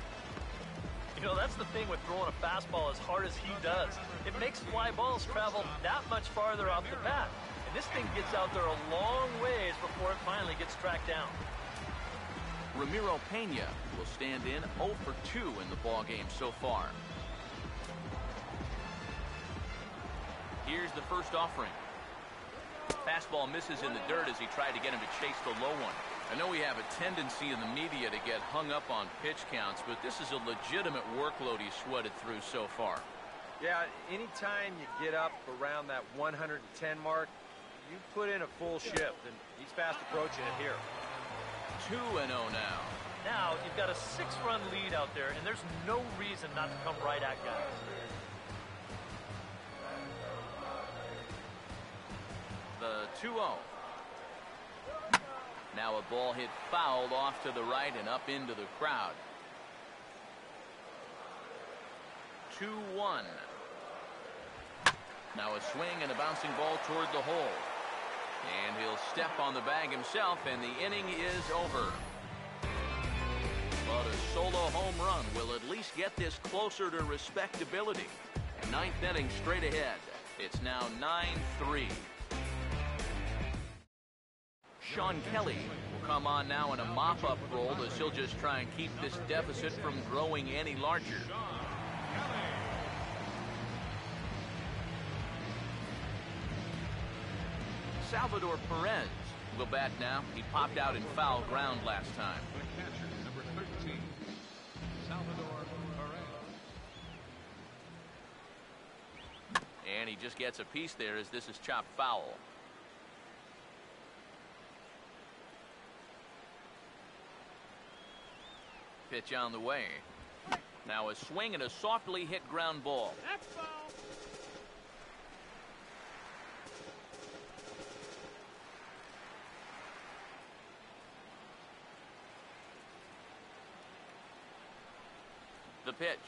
You know, that's the thing with throwing a fastball as hard as he does. It makes fly balls travel that much farther off the bat. And this thing gets out there a long ways before it finally gets tracked down. Ramiro Pena will stand in 0 for 2 in the ballgame so far. Here's the first offering. Fastball misses in the dirt as he tried to get him to chase the low one. I know we have a tendency in the media to get hung up on pitch counts, but this is a legitimate workload he's sweated through so far. Yeah, anytime you get up around that 110 mark, you put in a full shift, and he's fast approaching it here. 2-0 now. Now, you've got a 6-run lead out there, and there's no reason not to come right at guys. The 2-0. Now a ball hit fouled off to the right and up into the crowd. 2-1. Now a swing and a bouncing ball toward the hole. And he'll step on the bag himself, and the inning is over. But a solo home run will at least get this closer to respectability. And ninth inning straight ahead. It's now 9-3. Sean Kelly will come on now in a mop-up role as he'll just try and keep this deficit from growing any larger. Salvador Perez will bat now. He popped out in foul ground last time. The catcher, number 13, Salvador Perez. And he just gets a piece there as this is chopped foul. Pitch on the way. Now a swing and a softly hit ground ball. That's foul. The pitch.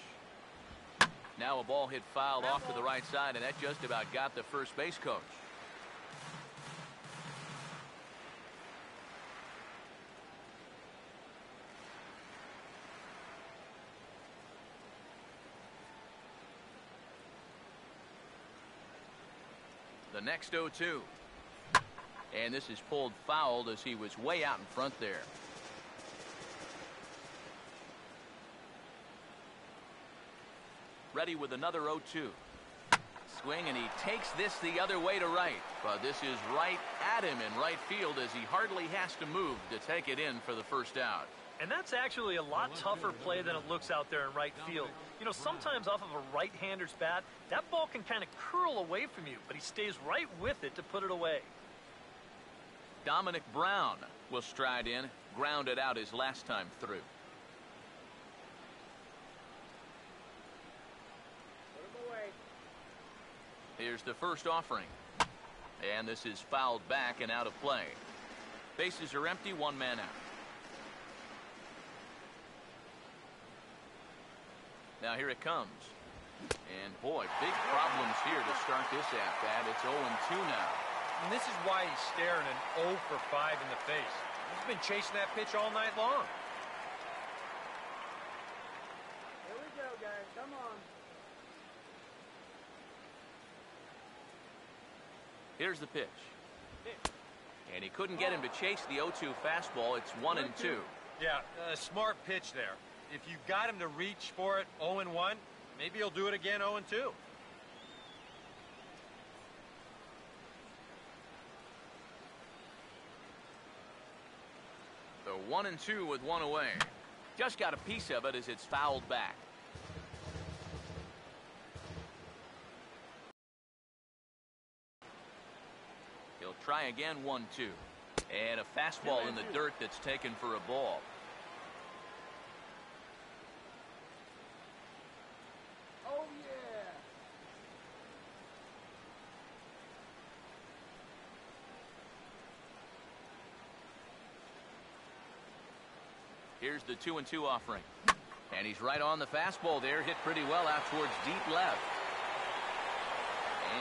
Now a ball hit fouled off to the right side, and that just about got the first base coach. The next 0-2. And this is pulled fouled as he was way out in front there. Ready with another 0-2. Swing, and he takes this the other way to right. But this is right at him in right field as he hardly has to move to take it in for the first out. And that's actually a lot tougher play than it looks out there in right field. You know, sometimes off of a right-hander's bat, that ball can kind of curl away from you, but he stays right with it to put it away. Dominic Brown will stride in, grounded out his last time through. Here's the first offering. And this is fouled back and out of play. Bases are empty, one man out. Now here it comes. And boy, big problems here to start this at-bat. It's 0-2 now. And this is why he's staring an 0 for 5 in the face. He's been chasing that pitch all night long. Here we go, guys. Come on. Here's the pitch. And he couldn't get him to chase the 0-2 fastball. It's 1-2. Yeah, a smart pitch there. If you got him to reach for it 0-1, maybe he'll do it again 0-2. So 1-2 with one away. Just got a piece of it as it's fouled back. He'll try again 1-2. And a fastball in the dirt that's taken for a ball. Oh, yeah. Here's the 2-2 offering. And he's right on the fastball there. Hit pretty well out towards deep left.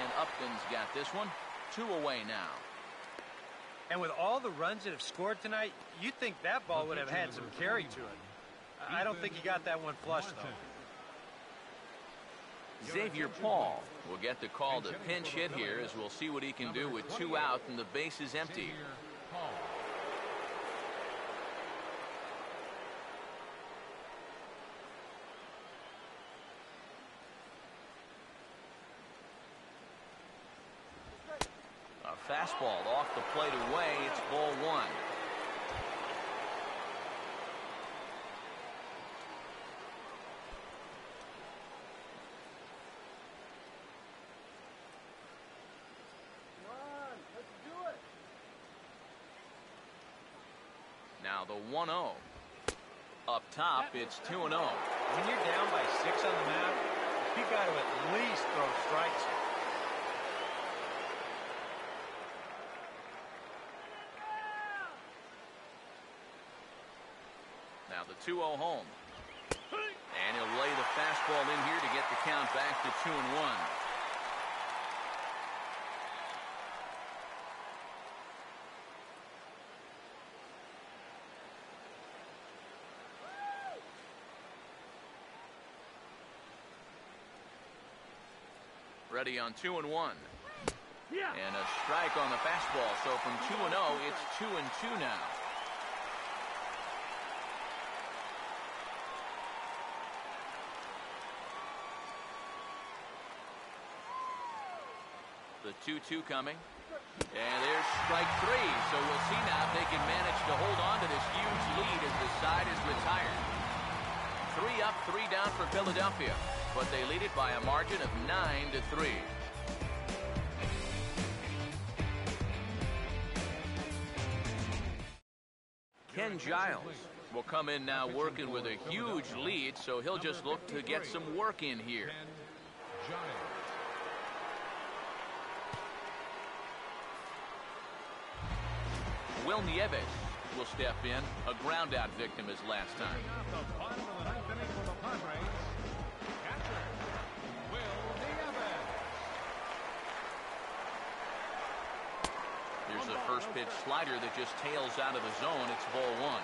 And Upton's got this one. 2 away now. And with all the runs that have scored tonight, you'd think that ball would have had some carry to it. I don't think he got that one flush, though. Xavier Paul will get the call to pinch hit here as we'll see what he can do with 2 out and the base is empty. A fastball off the plate away. It's ball 1. Now the 1-0. Up top, it's 2-0. When you're down by 6 on the mound, you got to at least throw strikes. Now the 2-0 home. And he'll lay the fastball in here to get the count back to 2-1. Ready on 2-1. Yeah. And a strike on the fastball. So from 2-0, it's 2-2 now. The 2-2 coming. And there's strike 3. So we'll see now if they can manage to hold on to this huge lead as the side is retired. 3 up, 3 down for Philadelphia. But they lead it by a margin of 9-3. Ken Giles will come in now working with a huge lead, so he'll just look to get some work in here. Will Nieves will step in, a ground-out victim as last time. The bottom of the 9th inning for the Padres. Catcher, Will Nieves. Here's the first pitch slider that just tails out of the zone. It's ball 1.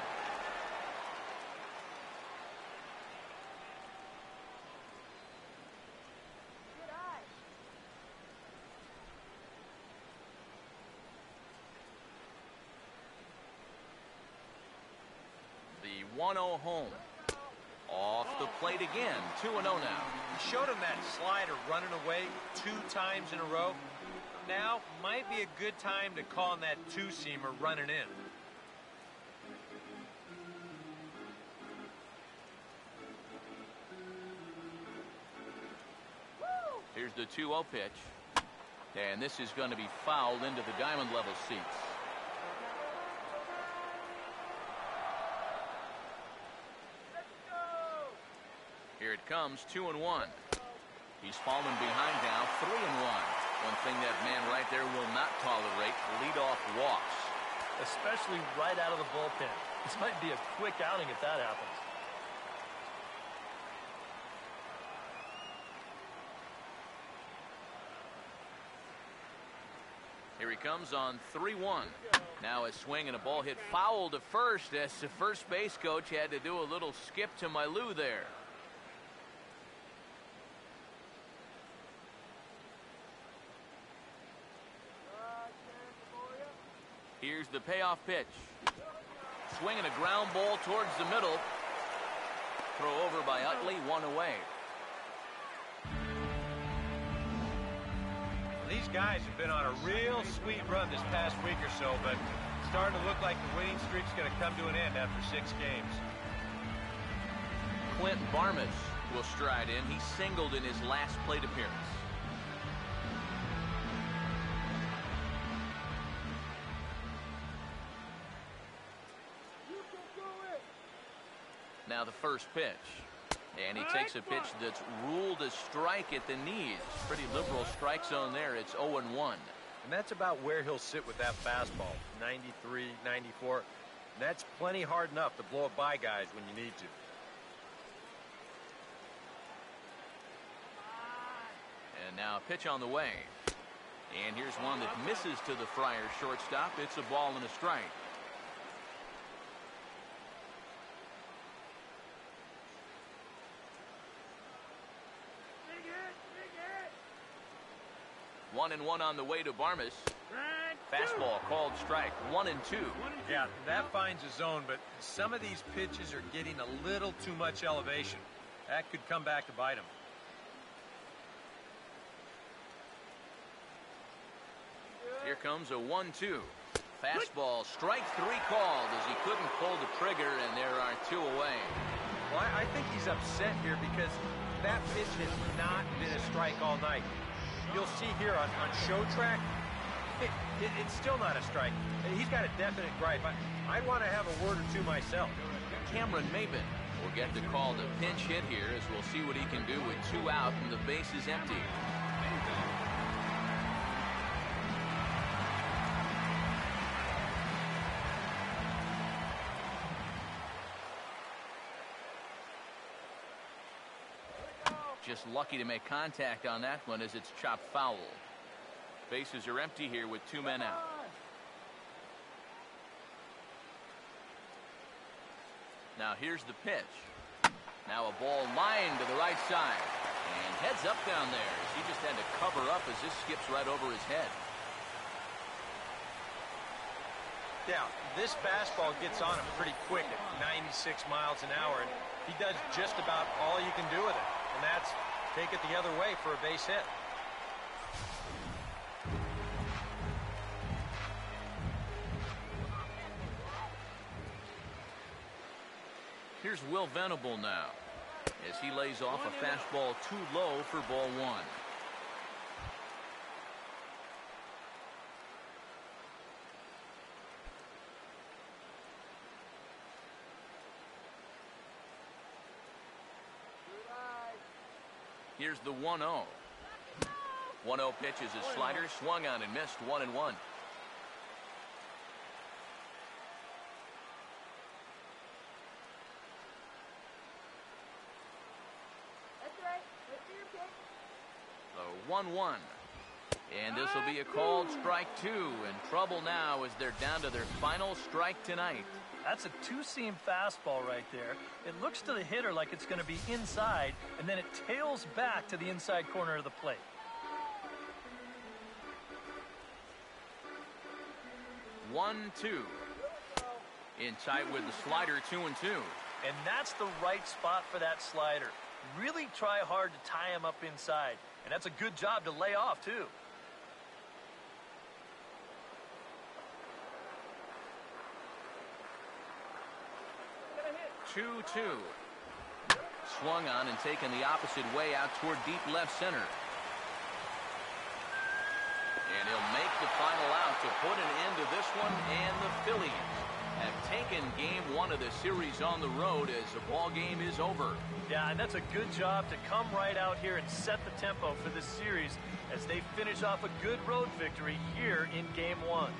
The 1-0 home. Off the plate again. 2-0 now. He showed him that slider running away 2 times in a row. Now might be a good time to call on that two-seamer running in. Here's the 2-0 pitch. And this is going to be fouled into the diamond level seats. Here it comes, 2-1. He's fallen behind now, 3-1. One thing that man right there will not tolerate, leadoff walks. Especially right out of the bullpen. This might be a quick outing if that happens. Here he comes on 3-1. Now a swing and a ball hit foul to first as the first base coach had to do a little skip to my loo there. Here's the payoff pitch. Swinging a ground ball towards the middle. Throw over by Utley, 1 away. These guys have been on a real sweet run this past week or so, but it's starting to look like the winning streak's going to come to an end after 6 games. Clint Barmes will stride in. He singled in his last plate appearance. Now the first pitch. And he takes a pitch that's ruled a strike at the knees. Pretty liberal strike zone there. It's 0-1. And that's about where he'll sit with that fastball. 93, 94. And that's plenty hard enough to blow it by guys when you need to. And now a pitch on the way. And here's one that misses to the Friars shortstop. It's a ball and a strike. One and one on the way to Barmes. Fastball called strike. 1-2. Yeah, that finds a zone, but some of these pitches are getting a little too much elevation. That could come back to bite him. Here comes a 1-2. Fastball, strike 3 called as he couldn't pull the trigger, and there are 2 away. Well, I think he's upset here because that pitch has not been a strike all night. You'll see here on show track, it's still not a strike. He's got a definite gripe. I'd want to have a word or two myself. Cameron Maben will get the call to pinch hit here as we'll see what he can do with 2 out and the base is empty. Just lucky to make contact on that one as it's chopped foul. Bases are empty here with 2 men out. Now here's the pitch. Now a ball lined to the right side. And heads up down there as he just had to cover up as this skips right over his head. Yeah, this fastball gets on him pretty quick at 96 miles an hour, and he does just about all you can do with it. And that's take it the other way for a base hit. Here's Will Venable now as he lays off a fastball too low for ball 1. Here's the 1-0. 1-0 pitch is a slider, swung on and missed. 1-1. The 1-1. And this will be a called strike 2. And trouble now as they're down to their final strike tonight. That's a 2-seam fastball right there. It looks to the hitter like it's going to be inside, and then it tails back to the inside corner of the plate. One, 2. In tight with the slider, 2-2. And that's the right spot for that slider. Really try hard to tie him up inside. And that's a good job to lay off, too. 2-2. Swung on and taken the opposite way out toward deep left center. And he'll make the final out to put an end to this one, and the Phillies have taken game one of the series on the road as the ball game is over. Yeah, and that's a good job to come right out here and set the tempo for this series as they finish off a good road victory here in game one.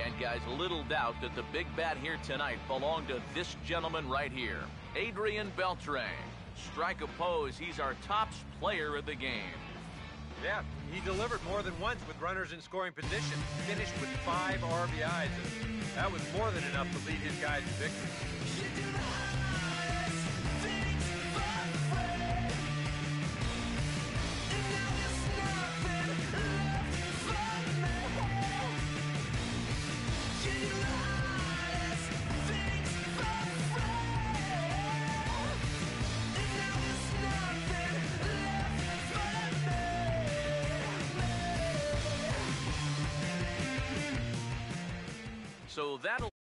And guys, little doubt that the big bat here tonight belonged to this gentleman right here, Adrian Beltre. Strike oppose, he's our top player of the game. Yeah, he delivered more than once with runners in scoring position. Finished with 5 RBIs, and that was more than enough to lead his guys to victory. So that'll